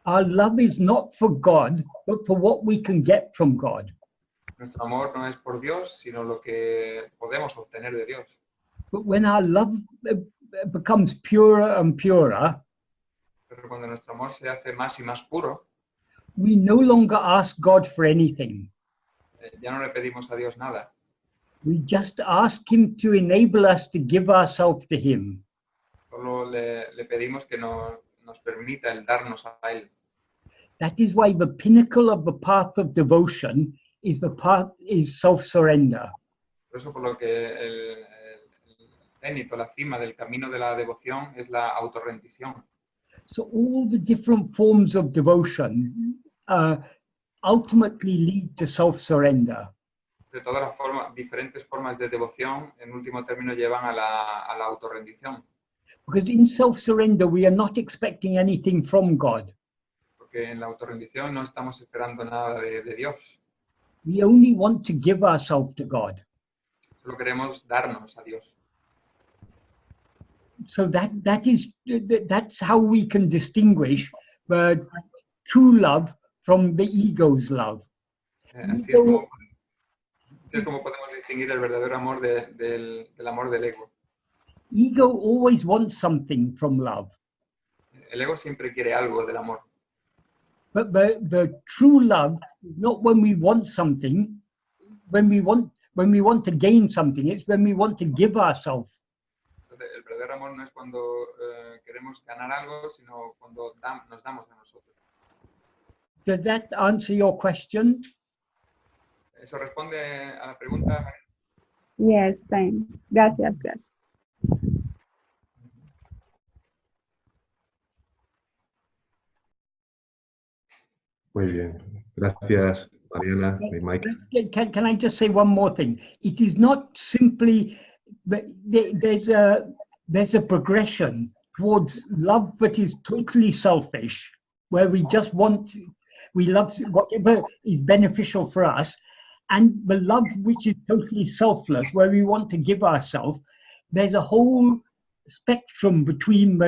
our love is not for God, but for what we can get from God. nuestro amor no es por Dios, sino lo que podemos obtener de Dios. But when our love becomes purer and purer, Pero cuando nuestro amor se hace más y más puro, we no longer ask God for anything. ya no le pedimos a Dios nada. We just ask Him to enable us to give ourselves to Him. Solo le pedimos que nos permita el darnos a Él. That is why the pinnacle of the path of devotion is self-surrender. Por eso, por lo que el cénito, la cima del camino de la devoción es la autorrendición. So all the different forms of devotion ultimately lead to self-surrender. De todas las diferentes formas de devoción, en último término llevan a la autorrendición. Because in self-surrender, we are not expecting anything from God. Porque en la autorrendición no estamos esperando nada de Dios. We only want to give ourselves to God. Solo queremos darnos a Dios. So that's how we can distinguish the true love from the ego's love. Así es como podemos distinguir el verdadero amor del amor del ego. Ego always wants something from love. El ego siempre quiere algo del amor. But the true love is not when we want something, when we want to gain something, it's when we want to give ourselves. El verdadero amor no es cuando queremos ganar algo, sino cuando nos damos a nosotros. Does that answer your question? ¿Eso responde a la pregunta? Yes, thanks. Gracias, gracias. Muy bien. Gracias, Mariana y Michael. Can I just say one more thing? It is not simply there's a progression towards love that is totally selfish, where we love whatever is beneficial for us, and the love which is totally selfless, where we want to give ourselves. There's a whole spectrum between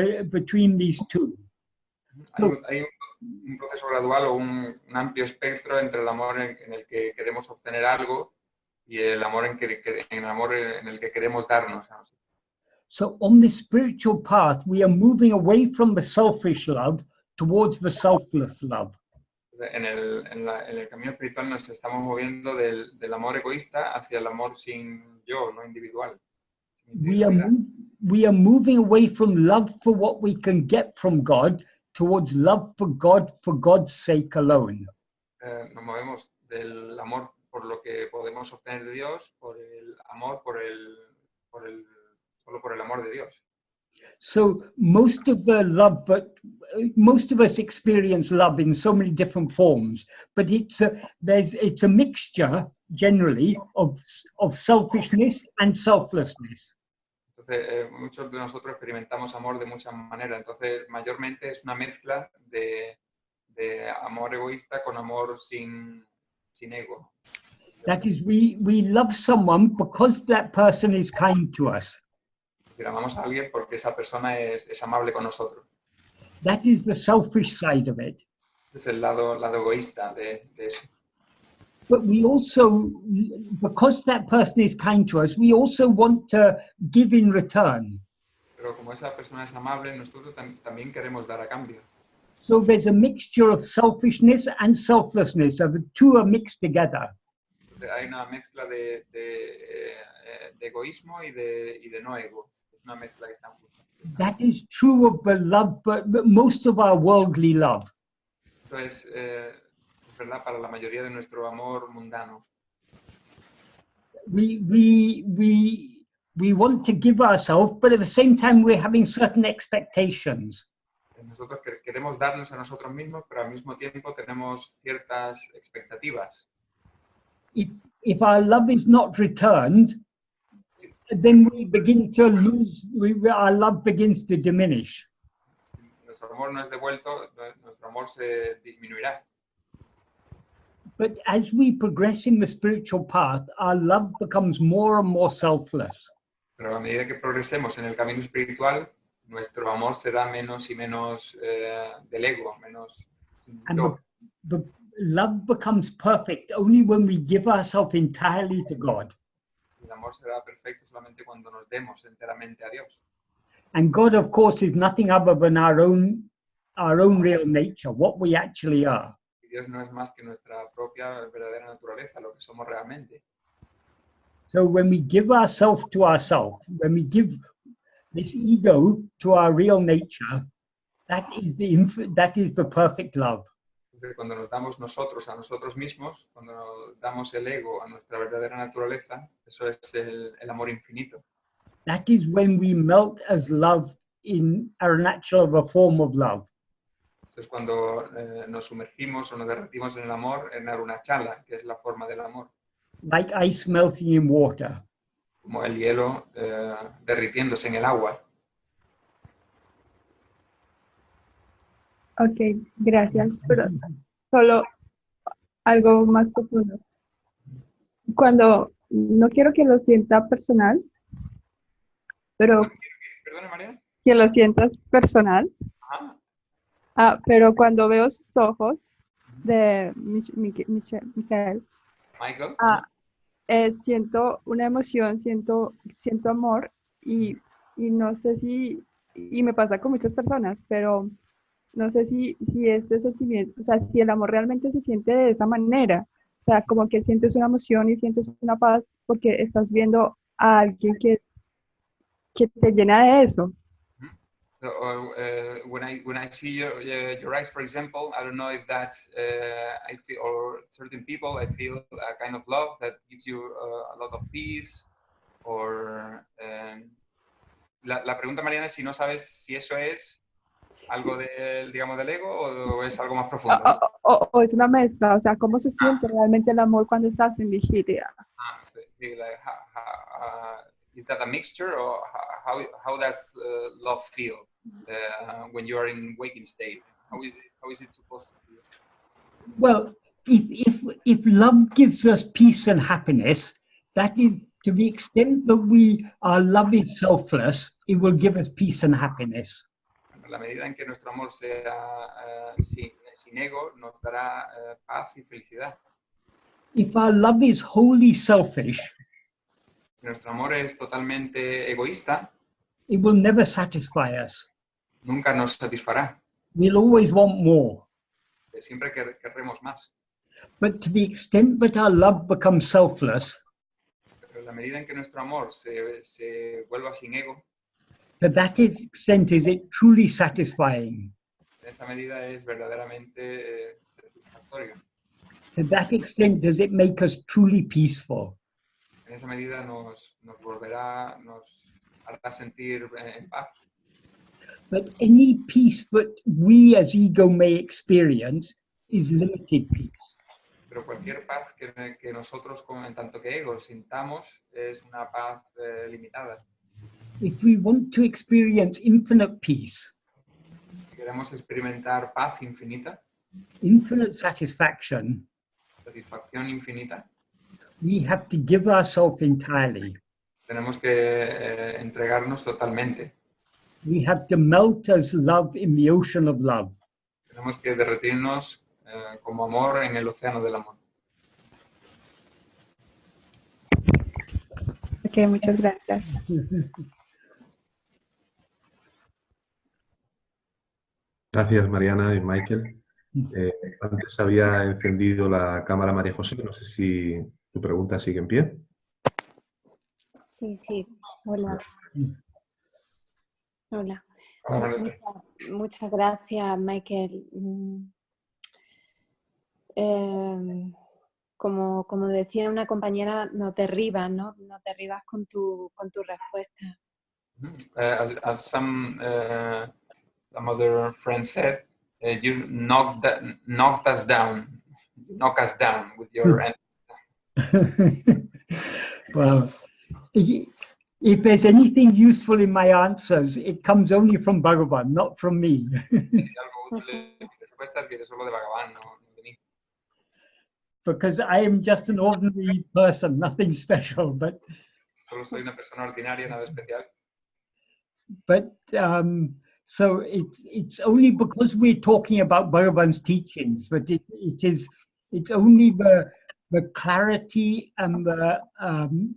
these two. Hay un proceso gradual o un amplio espectro entre el amor en el que queremos obtener algo y el amor en el que queremos darnos. So on this spiritual path, we are moving away from the selfish love towards the selfless love. En el camino espiritual nos estamos moviendo del amor egoísta hacia el amor sin yo, no individual. We are moving away from love for what we can get from God towards love for God's sake alone. Nos movemos del amor por lo que podemos obtener de Dios, por el amor, solo por el amor de Dios. So most of us experience love in so many different forms, but it's a mixture generally of selfishness and selflessness. Entonces, muchos de nosotros experimentamos amor de muchas maneras. Entonces, mayormente es una mezcla de amor egoísta con amor sin ego. That is, we love someone because that person is kind to us. Amamos a alguien porque esa persona es amable con nosotros. That is the selfish side of it. Es el lado egoísta de eso. But we also, because that person is kind to us, we also want to give in return. Pero como esa persona es amable, nosotros también queremos dar a cambio. So there's a mixture of selfishness and selflessness. So the two are mixed together. Hay una mezcla de egoísmo y de no ego. Es una mezcla que está juntas. That is true of the love, but most of our worldly love. Eso es verdad para la mayoría de nuestro amor mundano. We want to give ourselves, but at the same time we're having certain expectations. Nosotros queremos darnos a nosotros mismos, pero al mismo tiempo tenemos ciertas expectativas. If our love is not returned, then we begin to lose, our love begins to diminish. Nuestro amor no es devuelto, nuestro amor se disminuirá. But as we progress in the spiritual path, our love becomes more and more selfless. Pero a medida que progresemos en el camino espiritual, nuestro amor será menos y menos del ego, menos And the love becomes perfect only when we give ourselves entirely to God. El amor será perfecto solamente cuando nos demos enteramente a Dios. And God, of course, is nothing other than our own real nature, what we actually are. Y Dios no es más que nuestra propia verdadera naturaleza, lo que somos realmente. So when we give ourselves to ourselves, when we give this ego to our real nature, that is the perfect love. Entonces, cuando nos damos nosotros a nosotros mismos, cuando nos damos el ego a nuestra verdadera naturaleza, eso es el amor infinito. That is when we melt as love in our natural form of love. Eso es cuando nos sumergimos o nos derretimos en el amor, en arunachala, que es la forma del amor. Like ice melting in water. Como el hielo derritiéndose en el agua. Ok, gracias. Pero solo algo más profundo. Cuando no quiero que lo sienta personal, pero ¿Perdone, María? que lo sientas personal. Pero cuando veo sus ojos de Michael, siento una emoción, siento amor y no sé si, y me pasa con muchas personas, pero no sé si este sentimiento, o sea, si el amor realmente se siente de esa manera, o sea, como que sientes una emoción y sientes una paz porque estás viendo a alguien que te llena de eso. So, when I see your eyes, for example, I don't know if that's I feel, or certain people, I feel a kind of love that gives you a lot of peace, or la pregunta, Mariana, es si no sabes si eso es algo digamos, del ego o es algo más profundo. O es una mezcla, o sea, ¿cómo se siente realmente el amor cuando estás en vigilia? Sí, like, is that a mixture, or how does love feel when you are in waking state? How is it supposed to feel? Well, if love gives us peace and happiness, that is to the extent that our love is selfless, it will give us peace and happiness. A la medida en que nuestro amor sea sin ego, nos dará paz y felicidad. If our love is wholly selfish, nuestro amor es totalmente egoísta, it will never satisfy us. nunca nos satisfará. We'll always want more. Siempre querremos más. But to the extent that our love becomes selfless, Pero en la medida en que nuestro amor se vuelva sin ego, to that extent is it truly satisfying. en esa medida es verdaderamente satisfactorio. To that extent does it make us truly peaceful. En esa medida nos hará sentir en paz. But any peace that we as ego may experience is limited peace. Pero cualquier paz que nosotros, en tanto que ego, sintamos, es una paz limitada. If we want to experience infinite peace, Si queremos experimentar paz infinita, infinite satisfaction, satisfacción infinita, we have to give ourselves entirely. tenemos que entregarnos totalmente. We have to melt as love in the ocean of love. Tenemos que derretirnos como amor en el océano del amor. Ok, muchas gracias. Gracias, Mariana y Michael. Antes había encendido la cámara María José. No sé si tu pregunta sigue en pie. Sí, sí. Hola. Hola. Muchas gracias, Michael. Como decía una compañera, no derribas, ¿no? No derribas con tu respuesta. As some other friends said, you knocked us down. You knock us down with your answer. Well, if there's anything useful in my answers, it comes only from Bhagavan, not from me. Algo útil en mi respuesta viene solo de Bhagavan, no de mí. Because I am just an ordinary person, nothing special. But Solo soy una persona ordinaria, nada especial. So it's only because we're talking about Bhagavan's teachings, but it's only the clarity and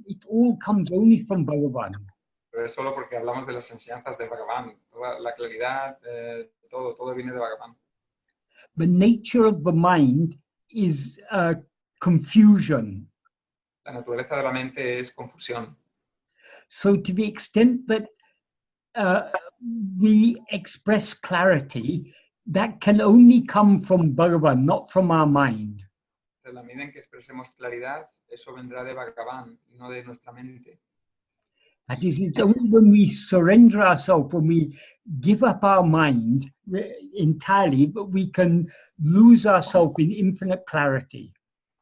it all comes only from Bhagavan. Pero es solo porque hablamos de las enseñanzas de Bhagavan. Toda la claridad, todo viene de Bhagavan. The nature of the mind is confusion. La naturaleza de la mente es confusión. So to the extent that we express clarity, that can only come from Bhagavan, not from our mind. En la medida en que expresemos claridad, eso vendrá de Bhagavan y no de nuestra mente. That is, it's only when we surrender ourselves, when we give up our mind entirely, but we can lose ourselves in infinite clarity.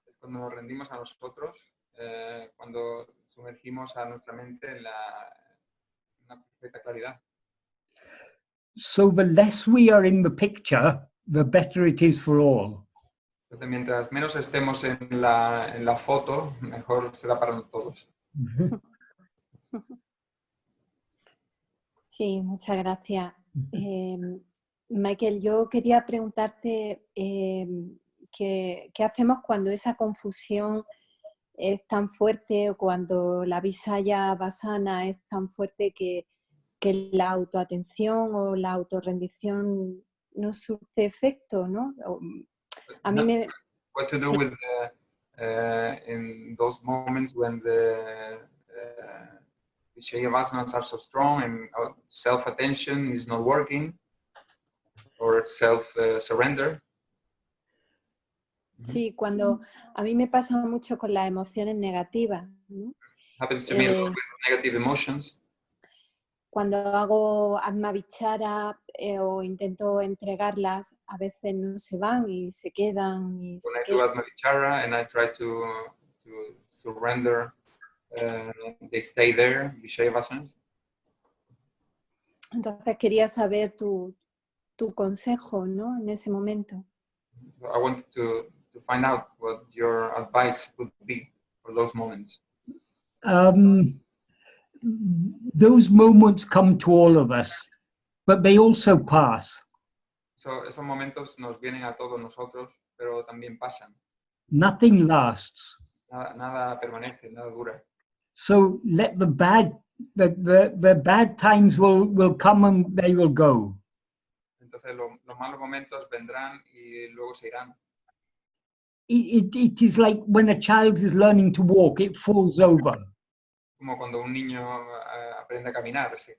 Es cuando nos rendimos a nosotros, cuando sumergimos a nuestra mente en una perfecta claridad. So the less we are in the picture, the better it is for all. Entonces, mientras menos estemos en la foto, mejor será para todos. Sí, muchas gracias. Michael, yo quería preguntarte qué hacemos cuando esa confusión es tan fuerte o cuando la visaya vasana es tan fuerte que la autoatención o la autorrendición no surte efecto, ¿no? A mí me... What to do with in those moments when the Vishaya vasanas are so strong and self-attention is not working or self-surrender? Sí, cuando a mí me pasa mucho con las emociones negativas, ¿no? Happens to me a lot with negative emotions. Cuando hago Atma-vichara o intento entregarlas, a veces no se van y se quedan. When I do Atma-vichara and I try to surrender, they stay there, Vishaya vasanas. Entonces quería saber tu consejo, ¿no? En ese momento. I wanted to find out what your advice would be for those moments. Those moments come to all of us, but they also pass. So, esos momentos nos vienen a todos nosotros, pero también pasan. Nothing lasts. Nada permanece, nada dura. So let the bad the bad times will come and they will go. Entonces los malos momentos vendrán y luego se irán. It is like when a child is learning to walk, it falls over. Como cuando un niño aprende a caminar, se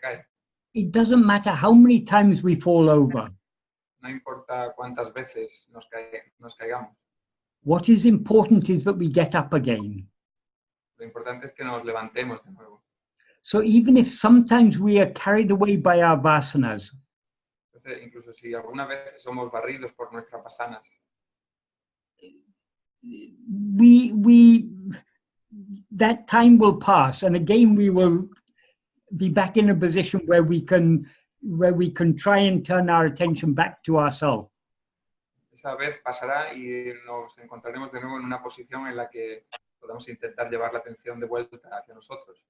cae. It doesn't matter how many times we fall over. No importa cuántas veces nos caigamos. What is important is that we get up again. Lo importante es que nos levantemos de nuevo. So even if sometimes we are carried away by our vāsanās, Entonces, incluso si alguna vez somos barridos por nuestras vāsanas, that time will pass, and again we will be back in a position where we can try and turn our attention back to ourselves. esa vez pasará y nos encontraremos de nuevo en una posición en la que podamos intentar llevar la atención de vuelta hacia nosotros.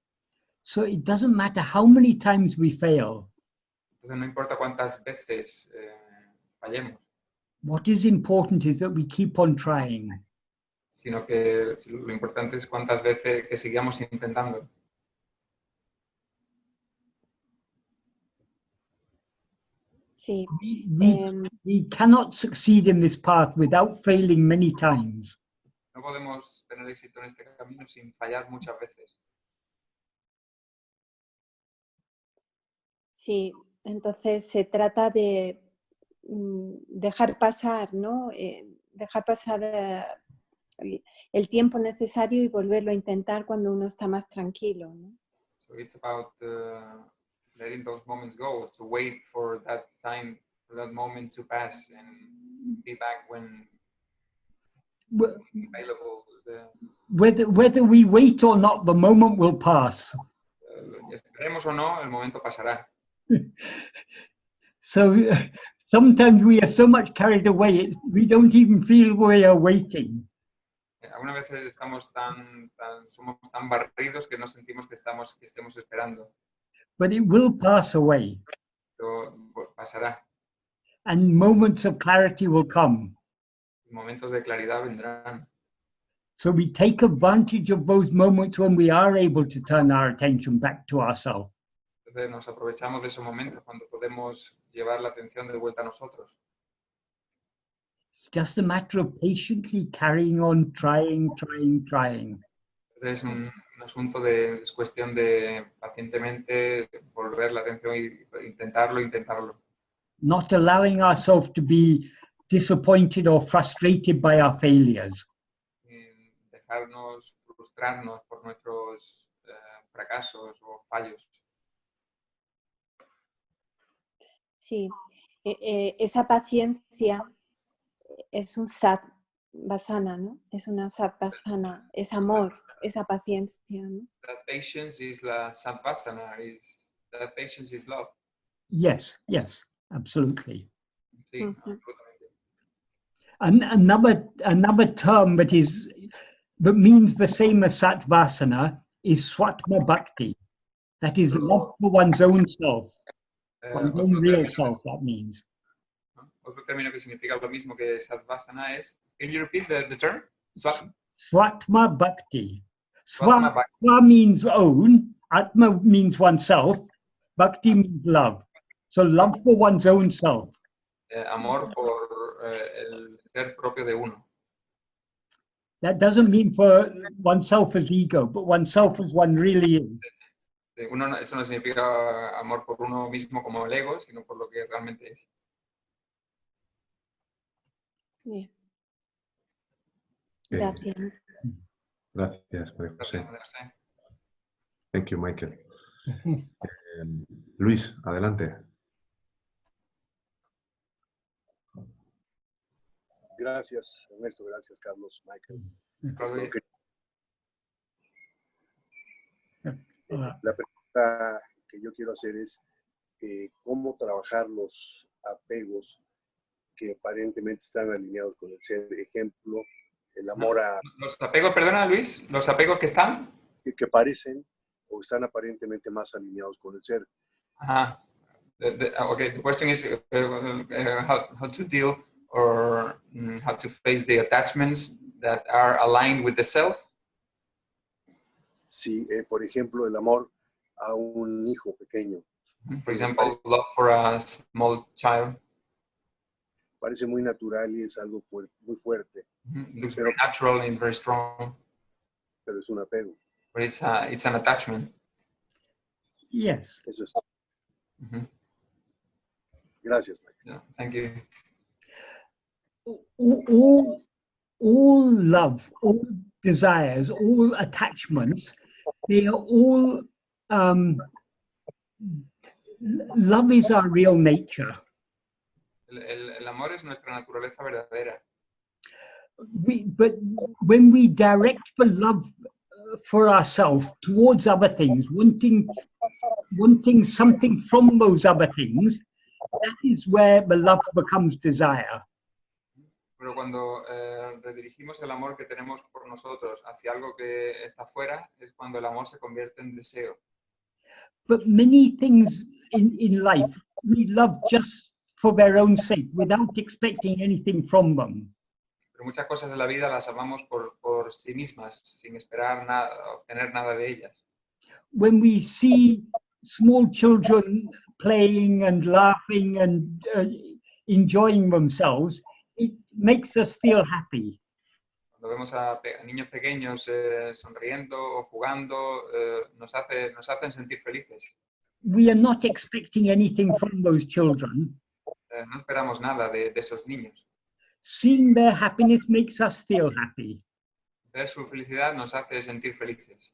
So it doesn't matter how many times we fail. Entonces no importa cuántas veces fallemos, What is important is that we keep on trying. sino que lo importante es cuántas veces que sigamos intentando. Sí. We cannot succeed in this path without failing many times. No podemos tener éxito en este camino sin fallar muchas veces. Sí, entonces se trata de dejar pasar, ¿no? Dejar pasar el tiempo necesario y volverlo a intentar cuando uno está más tranquilo, ¿no? So it's about letting those moments go, to wait for that time, for that moment to pass and be back when available. Whether we wait or not, the moment will pass. Esperemos o no, el momento pasará. So sometimes we are so much carried away, we don't even feel we are waiting. Algunas veces somos tan barridos que no sentimos que estemos esperando. But it will pass away. Pero pasará. And moments of clarity will come. Momentos de claridad vendrán. So we take advantage of those moments when we are able to turn our attention back to ourselves. Entonces nos aprovechamos de esos momentos cuando podemos llevar la atención de vuelta a nosotros. It's just a matter of patiently carrying on, trying. Es un asunto es cuestión de pacientemente volver la atención y intentarlo. Not allowing ourselves to be disappointed or frustrated by our failures. Dejarnos frustrarnos por nuestros fracasos o fallos. Sí, esa paciencia es un sat vāsana, ¿no? Es una sat vāsana, es amor, esa paciencia, ¿no? That patience is la sat vāsana, that patience is love. Yes, absolutely. Sí, absolutamente. And another term that means the same as satvasana is swatma bhakti. That is love for one's own self, one's own real self, that means. Otro término que significa lo mismo que satvasana es, can you repeat the term? Swatma bhakti. Swatma bhakti. Swa means own, atma means oneself, bhakti means love. So love for one's own self. Amor por el ser propio de uno. That doesn't mean for oneself as ego, but oneself as one really is. Eso no significa amor por uno mismo como el ego, sino por lo que realmente es. Bien. Gracias. Gracias, María José. Thank you, Michael. Luis, adelante. Gracias, Ernesto. Gracias, Carlos, Michael. La pregunta que yo quiero hacer es ¿cómo trabajar los apegos que aparentemente están alineados con el ser? Ejemplo, el amor a... Los apegos, perdona Luis, los apegos que están... Que parecen o están aparentemente más alineados con el ser. Ajá. Okay, the question is how to deal or how to face the attachments that are aligned with the self. Sí, por ejemplo, el amor a un hijo pequeño. For example, love for a small child. Parece muy natural y es algo muy fuerte, Looks very natural and very strong, pero es un apego. but it's an attachment. Yes. Eso es. Mhm. Gracias, Mike. Yeah, thank you. All love, all desires, all attachments, they are all, love is our real nature. El amor es nuestra naturaleza verdadera. But when we direct for love for ourselves towards other things, wanting something from those other things, that is where the love becomes desire. Pero cuando redirigimos el amor que tenemos por nosotros hacia algo que está fuera, es cuando el amor se convierte en deseo. But many things in life, we love just for their own sake, without expecting anything from them. Pero muchas cosas de la vida las amamos por sí mismas, sin esperar nada, obtener nada de ellas. When we see small children playing and laughing and enjoying themselves, it makes us feel happy. Cuando vemos a niños pequeños sonriendo o jugando, nos hacen sentir felices. We are not expecting anything from those children. No esperamos nada de esos niños. Seeing their happiness makes us feel happy. Ver su felicidad nos hace sentir felices.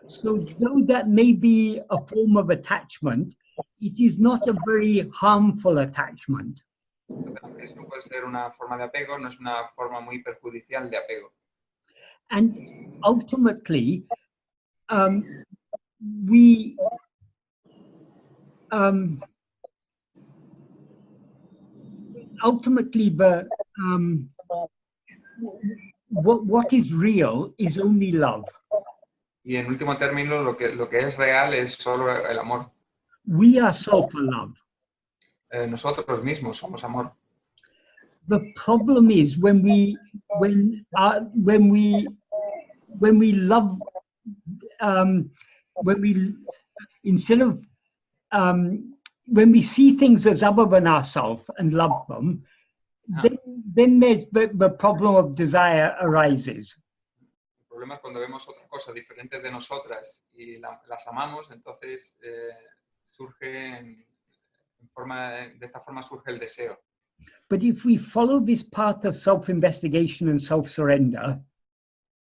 So though that may be a form of attachment, it is not a very harmful attachment. Entonces, aunque eso puede ser una forma de apego, no es una forma muy perjudicial de apego. And ultimately, what is real is only love. Y en último término, lo que es real es solo el amor. We are self-love. Nosotros mismos somos amor. The problem is when we love, instead of when we see things as other than ourselves and love them, then there's the problem of desire arises. El problema es cuando vemos otra cosa diferente de nosotras y las amamos, entonces de esta forma surge el deseo. But if we follow this path of self-investigation and self-surrender,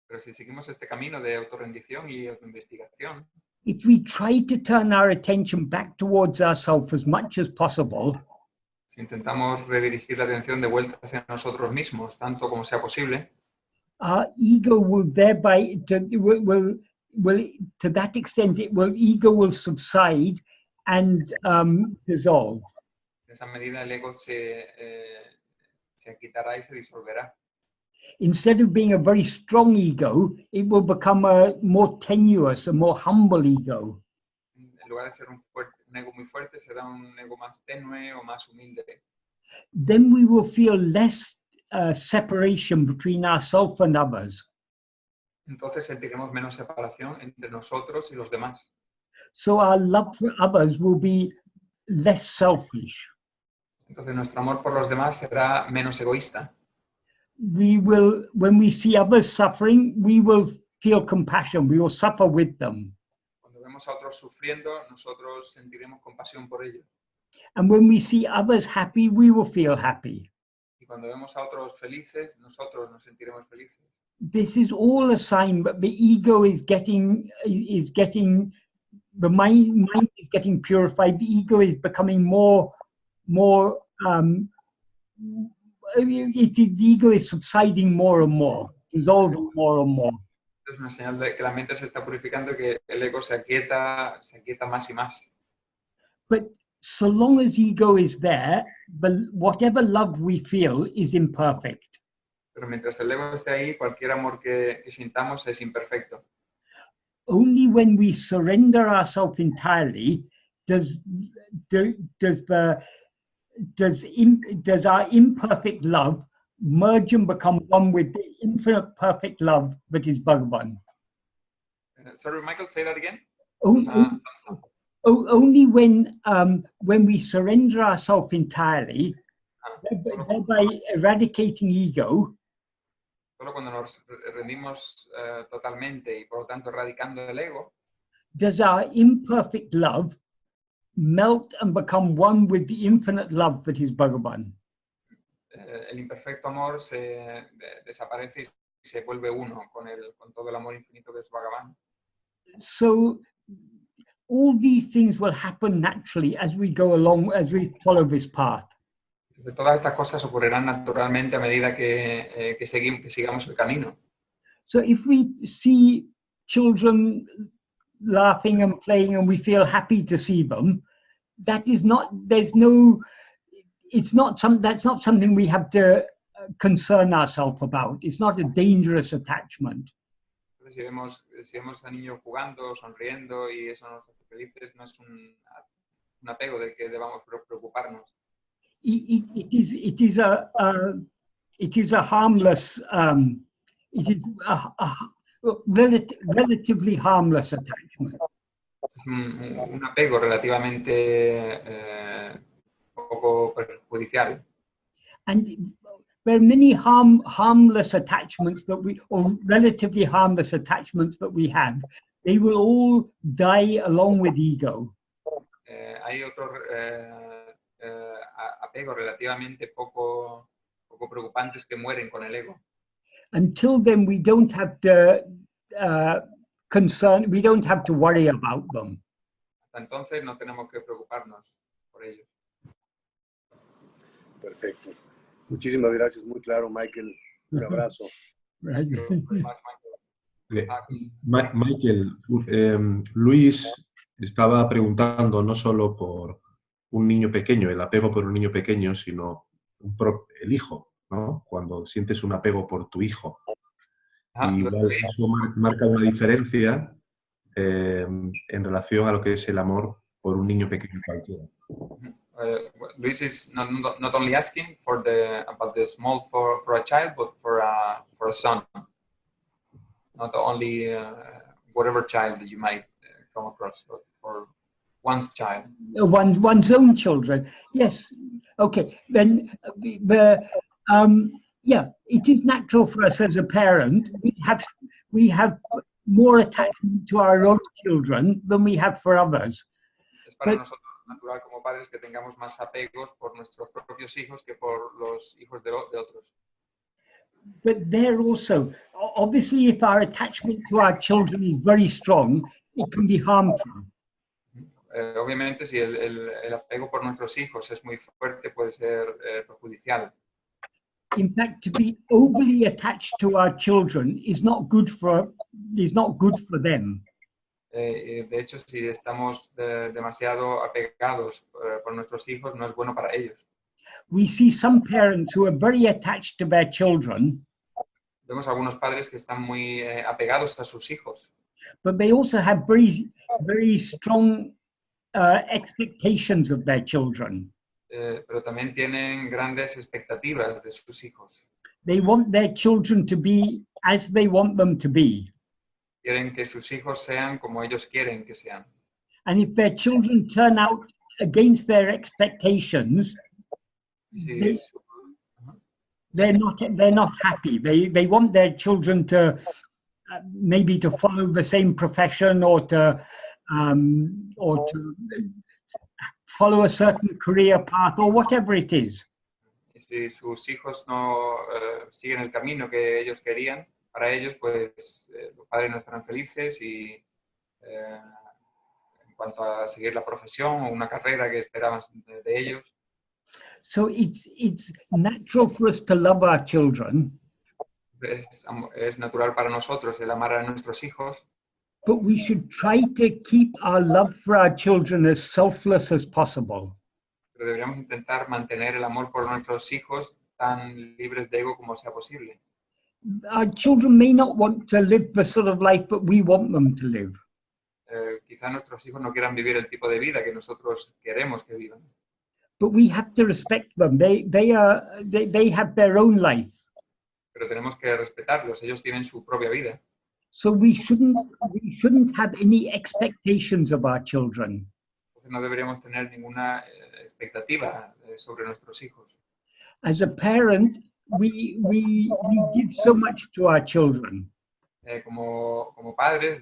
pero si seguimos este camino de autorrendición y autoinvestigación, if we try to turn our attention back towards ourselves as much as possible, si intentamos redirigir la atención de vuelta hacia nosotros mismos, tanto como sea posible, our ego will thereby, to that extent, ego will subside and dissolve. En esa medida el ego se quitará y se disolverá. Instead of being a very strong ego, it will become a more tenuous, a more humble ego. En lugar de ser un ego muy fuerte, será un ego más tenue o más humilde. Then we will feel less separation between ourselves and others. Entonces sentiremos menos separación entre nosotros y los demás. So our love for others will be less selfish. Entonces nuestro amor por los demás será menos egoísta. We will, when we see others suffering, we will feel compassion. We will suffer with them. Cuando vemos a otros sufriendo, nosotros sentiremos compasión por ellos. And when we see others happy, we will feel happy. Y cuando vemos a otros felices, nosotros nos sentiremos felices. This is all a sign that the ego is getting, the mind is getting purified. The ego is becoming the ego is subsiding more and more, dissolving more and more. Es una señal de que la mente se está purificando y que el ego se aquieta más y más. But so long as ego is there, but whatever love we feel is imperfect. Pero mientras el ego esté ahí, cualquier amor que sintamos es imperfecto. Only when we surrender ourselves entirely does our imperfect love merge and become one with the infinite perfect love that is Bhagavan. Sorry, Michael, say that again. Only when we surrender ourselves entirely, thereby eradicating ego, Solo cuando nos rendimos totalmente y por lo tanto erradicando el ego, does our imperfect love melt and become one with the infinite love that is Bhagavan. El imperfecto amor desaparece y se vuelve uno con todo el amor infinito que es Bhagavan. So all these things will happen naturally as we go along, as we follow this path. Todas estas cosas ocurrirán naturalmente a medida que sigamos el camino. So if we see children laughing and playing and we feel happy to see them, that is not, that's not something we have to concern ourselves about. It's not a dangerous attachment. Entonces, si vemos a niños jugando, sonriendo y eso nos hace felices, no es un apego del que debamos preocuparnos. It is a harmless, it is a relatively harmless attachment. Un apego relativamente poco perjudicial. And there are many harmless attachments that or relatively harmless attachments that we have. They will all die along with ego. Hay otros apegos relativamente poco preocupantes que mueren con el ego. Until then, we don't have to we don't have to worry about them. Hasta entonces no tenemos que preocuparnos por ellos. Perfecto. Muchísimas gracias, muy claro, Michael. Un abrazo. Michael, Luis estaba preguntando no solo por un niño pequeño, el apego por un niño pequeño, sino el hijo, ¿no? Cuando sientes un apego por tu hijo. Y eso marca una diferencia en relación a lo que es el amor por un niño pequeño cualquiera. Luis is not only asking about the small for a child, but for a son. Not only whatever child that you might come across, but for one's child. One's own children. Yes. Okay. Then yeah, it is natural for us as a parent. We have more attachment to our own children than we have for others. Es para nosotros natural como padres que tengamos más apegos por nuestros propios hijos que por los hijos de otros. But there also, obviously, if our attachment to our children is very strong, it can be harmful. Obviamente, si el apego por nuestros hijos es muy fuerte, puede ser perjudicial. In fact, to be overly attached to our children is not good for them. De hecho, si estamos demasiado apegados por nuestros hijos, no es bueno para ellos. We see some parents who are very attached to their children. Vemos algunos padres que están muy apegados a sus hijos. But they also have very, very strong expectations of their children. Pero también tienen grandes expectativas de sus hijos. They want their children to be as they want them to be. Quieren que sus hijos sean como ellos quieren que sean. And if their children turn out against their expectations, they're not happy. They want their children to maybe to follow the same profession or to follow a certain career path or whatever it is. Si sus hijos no siguen el camino que ellos querían, para ellos, pues los padres no estarán felices y en cuanto a seguir la profesión o una carrera que esperaban de ellos. So it's natural for us to love our children. Es natural para nosotros el amar a nuestros hijos. But we should try to keep our love for our children as selfless as possible. Pero deberíamos intentar mantener el amor por nuestros hijos tan libres de ego como sea posible. Our children may not want to live the sort of life that we want them to live. Quizá nuestros hijos no quieran vivir el tipo de vida que nosotros queremos que vivan. But we have to respect them. They have their own life. Pero tenemos que respetarlos. Ellos tienen su propia vida. So we shouldn't have any expectations of our children. Entonces no deberíamos tener ninguna expectativa sobre nuestros hijos. As a parent, we give so much to our children. Como padres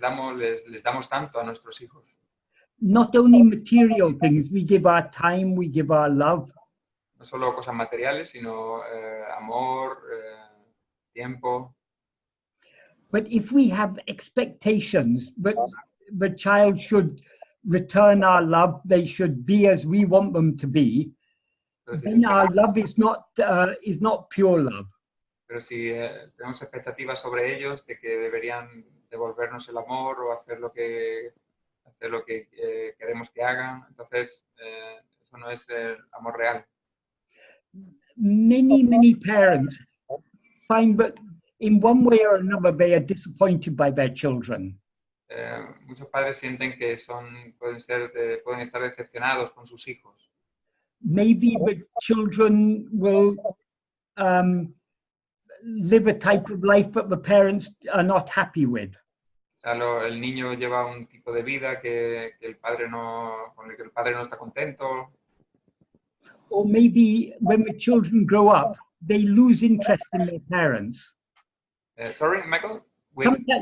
les damos tanto a nuestros hijos. Not only material things, we give our time, we give our love. No solo cosas materiales, sino amor, tiempo. But if we have expectations, but the child should return our love, they should be as we want them to be, then our love is not pure love. Pero si tenemos expectativas sobre ellos de que deberían devolvernos el amor o hacer lo que queremos que hagan, entonces eso no es el amor real. Many parents find that in one way or another they are disappointed by their children. Muchos padres sienten que pueden estar decepcionados con sus hijos. Maybe the children will live a type of life that the parents are not happy with. O sea, el niño lleva un tipo de vida con el que el padre no está contento. Or maybe when the children grow up, they lose interest in their parents. Sorry, Michael?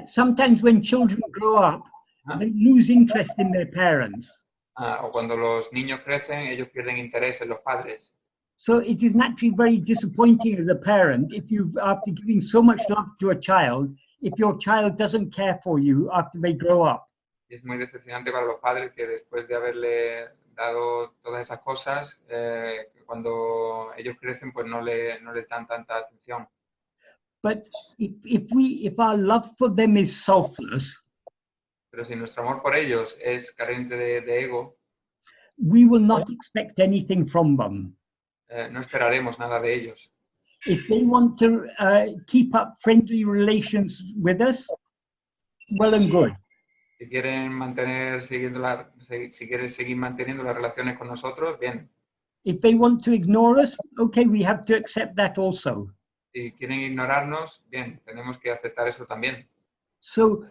Sometimes when children grow up, they lose interest in their parents. O cuando los niños crecen, ellos pierden interés en los padres. So it is naturally very disappointing as a parent if after giving so much love to a child, if your child doesn't care for you after they grow up. Es muy decepcionante para los padres que después de haberle dado todas esas cosas, cuando ellos crecen, pues no les dan tanta atención. But if our love for them is selfless, pero si nuestro amor por ellos es carente de ego, we will not expect anything from them. No esperaremos nada de ellos. If they want to keep up friendly relations with us, well and good. Si quieren seguir manteniendo las relaciones con nosotros, bien. If they want to ignore us, okay, we have to accept that also. Si quieren ignorarnos, bien, tenemos que aceptar eso también. So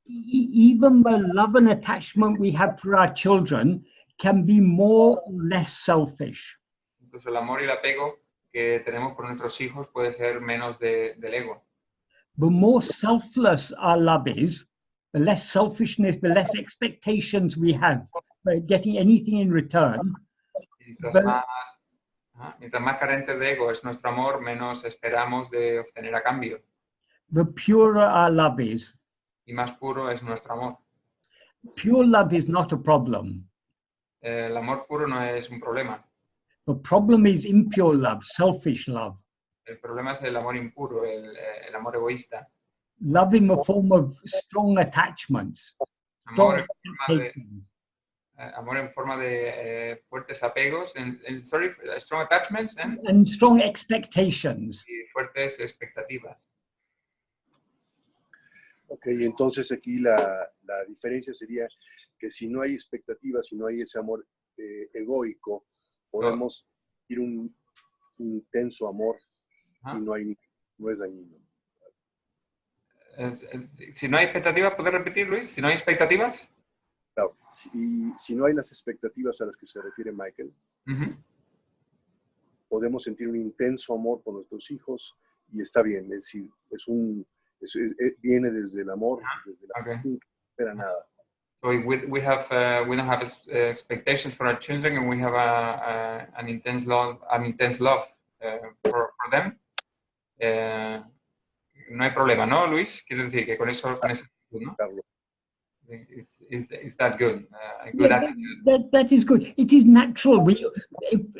even the love and attachment we have for our children can be more or less selfish. Incluso el amor y el apego que tenemos por nuestros hijos puede ser menos del ego. The more selfless our love is, the less selfishness, the less expectations we have for getting anything in return. Mientras más carente de ego es nuestro amor, menos esperamos de obtener a cambio. The purer our love is. Y más puro es nuestro amor. Pure love is not a problem. El amor puro no es un problema. The problem is impure love, selfish love. El problema es el amor impuro, el amor egoísta. Love in the form of strong attachments. Amor en forma de fuertes apegos. Strong attachments and strong expectations. Y fuertes expectativas. Ok, entonces aquí la diferencia sería que si no hay expectativas, si no hay ese amor egoico, podemos ir un intenso amor y no es dañino. Si no hay expectativas, ¿puedes repetir, Luis? Si no hay expectativas. Claro, si no hay las expectativas a las que se refiere Michael, podemos sentir un intenso amor por nuestros hijos y está bien, es decir, viene desde el amor, desde la sin que espera nada. So we don't have expectations for our children, and we have an intense love for them. No hay problema, ¿no, Luis? Quiero decir que con esa actitud, ¿no? Is that good? Good attitude? That is good. It is natural.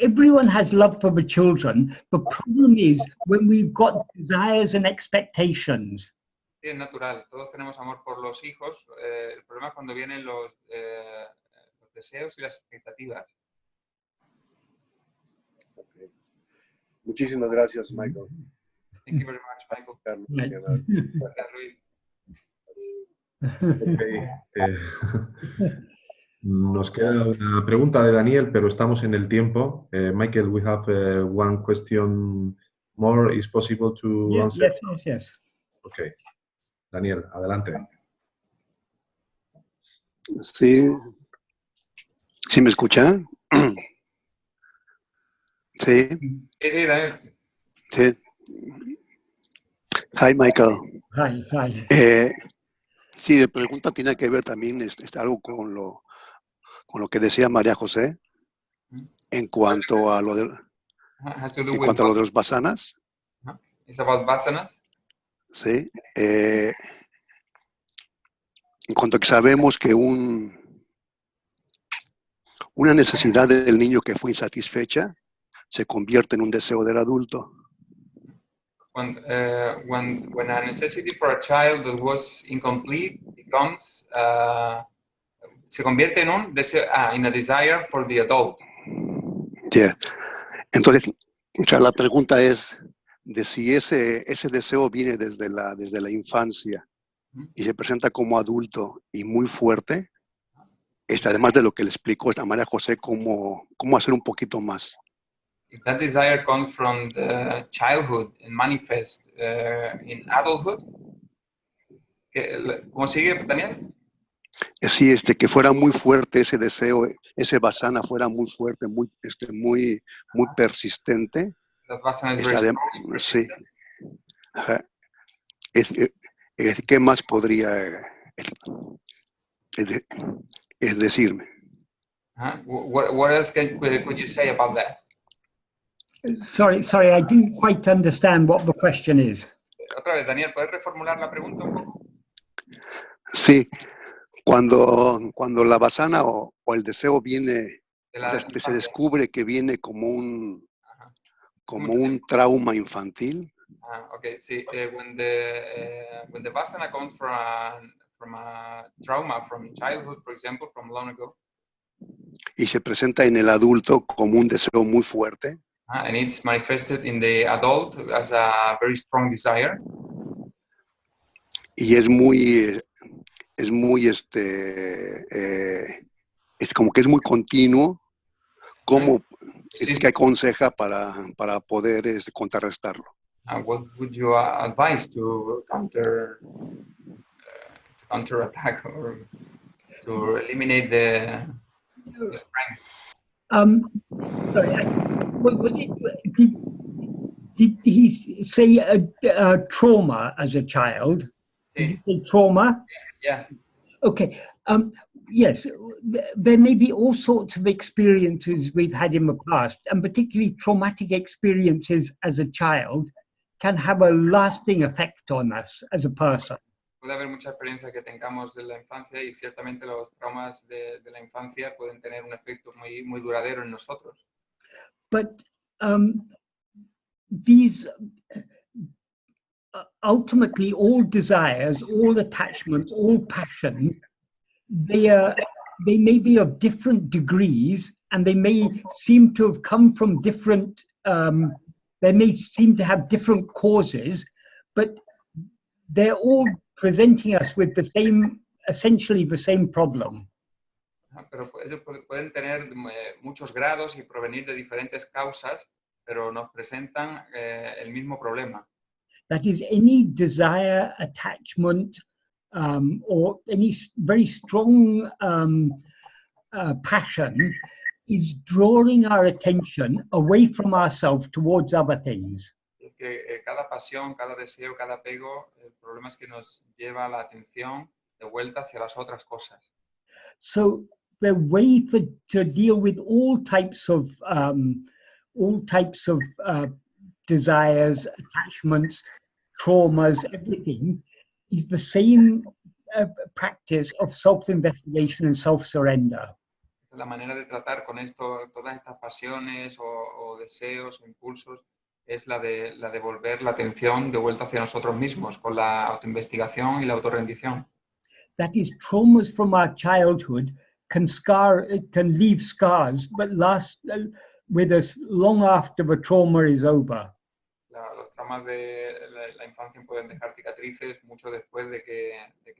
Everyone has love for the children. The problem is when we've got desires and expectations. Sí, es natural. Todos tenemos amor por los hijos. El problema es cuando vienen los deseos y las expectativas. Okay. Muchísimas gracias, Michael. Thank you very much, Michael. Carlos, Gracias, Luis. Okay. Nos queda una pregunta de Daniel, pero estamos en el tiempo. Michael, we have one question more. Is possible to answer? Yes. Okay. Daniel, adelante. Sí, ¿sí me escuchan? Sí, Sí, Daniel. sí. Hi, Michael. Hi, hi. Sí, la pregunta tiene que ver también algo con lo que decía María José en cuanto a lo de, Has to do en with cuanto a lo de los vāsanās, It's about vāsanās. ¿sí? En cuanto a que sabemos que una necesidad del niño que fue insatisfecha se convierte en un deseo del adulto. When a necessity for a child that was incomplete becomes se convierte en un deseo, in a desire for the adult. Yeah. Entonces, o sea, la pregunta es de si ese deseo viene desde la infancia y se presenta como adulto y muy fuerte, además de lo que le explicó a María José, cómo hacer un poquito más. If that desire comes from the childhood and manifests in adulthood, ¿cómo sigue, Daniel? Así, que fuera muy fuerte ese deseo, ese vāsana fuera muy fuerte, muy persistente. That vāsana is very strong. Sí. Ajá. ¿Qué más podría decirme? What else could you say about that? Sorry, I didn't quite understand what the question is. Otra vez, Daniel, ¿puedes reformular la pregunta un poco? Sí, cuando la vāsana o el deseo viene, se descubre que viene como un trauma infantil. Okay, sí, when the vāsana comes from a trauma from childhood, for example, from long ago, y se presenta en el adulto como un deseo muy fuerte. And it's manifested in the adult as a very strong desire. Y es como que es muy continuo. ¿Cómo, qué aconseja para poder contrarrestarlo? What would you advise to counterattack or to eliminate the strength? Sorry, did he say a trauma as a child? Did you say trauma? Yeah. Okay. Yes, there may be all sorts of experiences we've had in the past, and particularly traumatic experiences as a child can have a lasting effect on us as a person. Puede haber mucha experiencia que tengamos de la infancia y ciertamente los traumas de la infancia pueden tener un efecto muy duradero en nosotros. But these ultimately all desires, all attachments, all passion, they may be of different degrees, and they may seem to have come from different, they may seem to have different causes, but they're all presenting us with the same, essentially the same problem. Pero ellos pueden tener muchos grados y provenir de diferentes causas, pero nos presentan el mismo problema. That is, any desire, attachment, or any very strong passion is drawing our attention away from ourselves towards other things. Que cada pasión, cada deseo, cada apego, el problema es que nos lleva la atención de vuelta hacia las otras cosas. So the way to deal with all types of desires, attachments, traumas, everything, is the same practice of self-investigation and self-surrender. La manera de tratar con esto, todas estas pasiones o deseos o impulsos es la de volver la atención de vuelta hacia nosotros mismos con la autoinvestigación y la autorrendición. That is, traumas from our childhood can leave scars, but last with us long after the trauma is over. Los traumas de la infancia pueden dejar cicatrices mucho después de que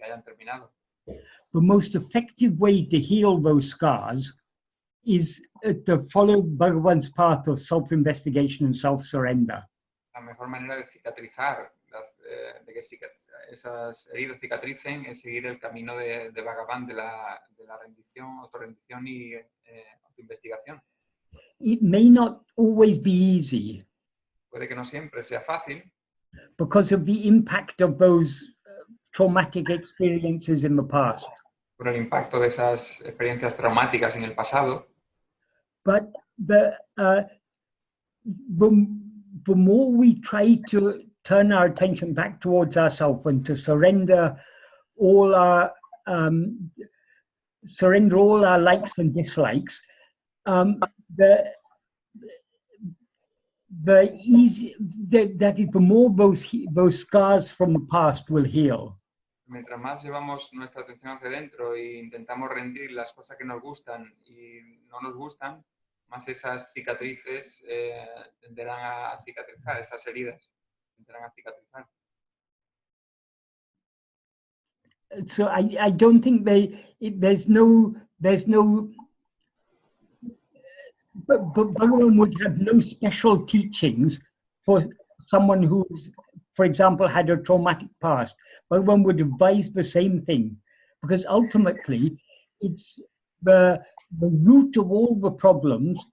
hayan terminado. The most effective way to heal those scars is to follow Bhagavan's path of self-investigation and self-surrender. La mejor manera de cicatrizar de que esas heridas cicatricen es seguir el camino de Bhagavan, de la rendición, autorrendición y autoinvestigación. It may not always be easy Puede que no siempre sea fácil because of the impact of those traumatic experiences in the past. por el impacto de esas experiencias traumáticas en el pasado, But the more we try to turn our attention back towards ourselves and to surrender all our likes and dislikes, the more those scars from the past will heal. mientras más llevamos nuestra atención hacia adentro e intentamos rendir las cosas que nos gustan y no nos gustan, más esas cicatrices tenderán a cicatrizar, esas heridas tenderán a cicatrizar. So I don't think there's no but Bhagavan would have no special teachings for someone who's, for example, had a traumatic past. Bhagavan would advise the same thing, because ultimately it's the root of all the problems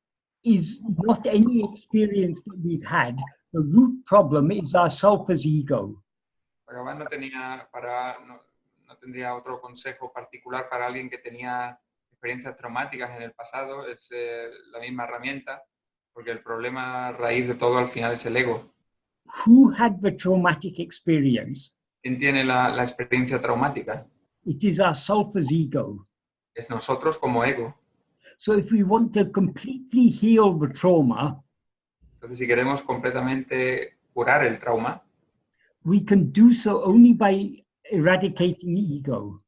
is not any experience that we've had. The root problem is our self as ego. Bhagavan no tendría otro consejo particular para alguien que tenía experiencias traumáticas en el pasado. Es la misma herramienta, porque el problema raíz de todo al final es el ego. Who had the traumatic experience? ¿Quién tiene la experiencia traumática? It is our self as ego. Es nosotros como ego. So if we want to completely heal the trauma, Entonces, si queremos completamente curar el trauma, we can do so only by eradicating ego.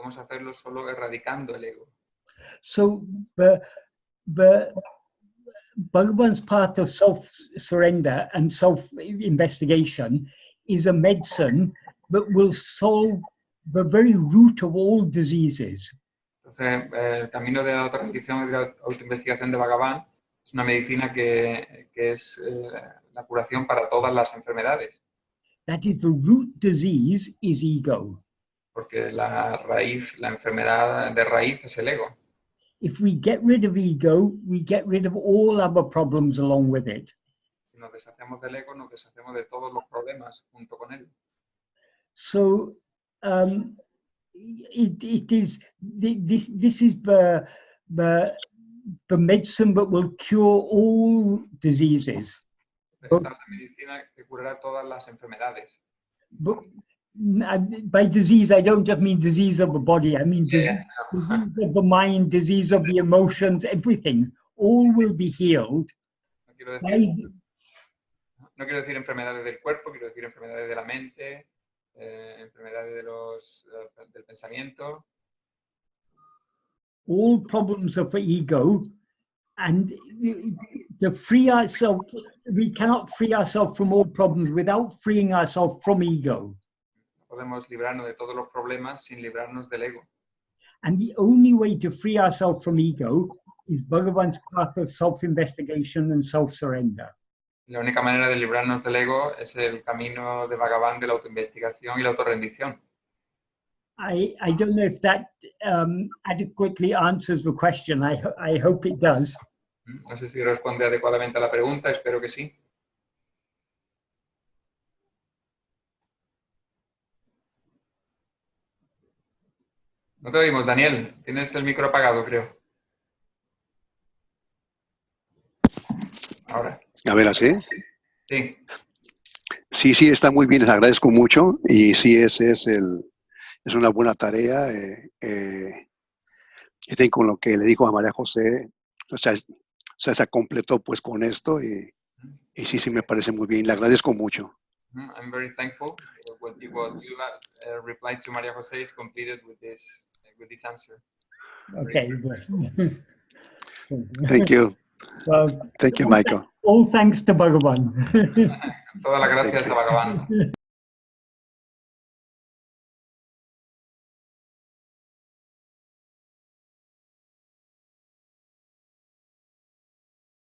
podemos hacerlo solo erradicando el ego. So the Bhagavan's path of self-surrender and self-investigation is a medicine that will solve the very root of all diseases. Entonces, el camino de la autorrendición y de la autoinvestigación de Bhagavan es una medicina que es la curación para todas las enfermedades. That is, the root disease is ego. Porque la enfermedad de raíz es el ego. If we get rid of ego, we get rid of all other problems along with it. Si nos deshacemos del ego, nos deshacemos de todos los problemas junto con él. So it is this is the medicine that will cure all diseases. Esta es la medicina que curará todas las enfermedades. But by disease, I don't just mean disease of the body. I mean disease of the mind, disease of the emotions, everything. All will be healed. No quiero decir enfermedades del cuerpo, quiero decir enfermedades de la mente, enfermedades del pensamiento. All problems are for ego, and to free ourselves, we cannot free ourselves from all problems without freeing ourselves from ego. Podemos librarnos de todos los problemas sin librarnos del ego. And the only way to free ourselves from ego is Bhagavan's path of self-investigation and self-surrender. La única manera de librarnos del ego es el camino de Bhagavan de la autoinvestigación y la autorrendición. I don't know if that adequately answers the question. I hope it does. No sé si responde adecuadamente a la pregunta, espero que sí. No te oímos, Daniel. Tienes el micro apagado, creo. Ahora. A ver, ¿así? Sí. Sí, está muy bien, les agradezco mucho. Y sí, es una buena tarea. Y con lo que le dijo a María José, o sea, se completó pues con esto y sí me parece muy bien. Le agradezco mucho. I'm very thankful. What you replied to María José is completed with this answer. Okay. Thank you. Well, Thank you, Michael. All thanks to Bhagavan. Todas las gracias a Bhagavan.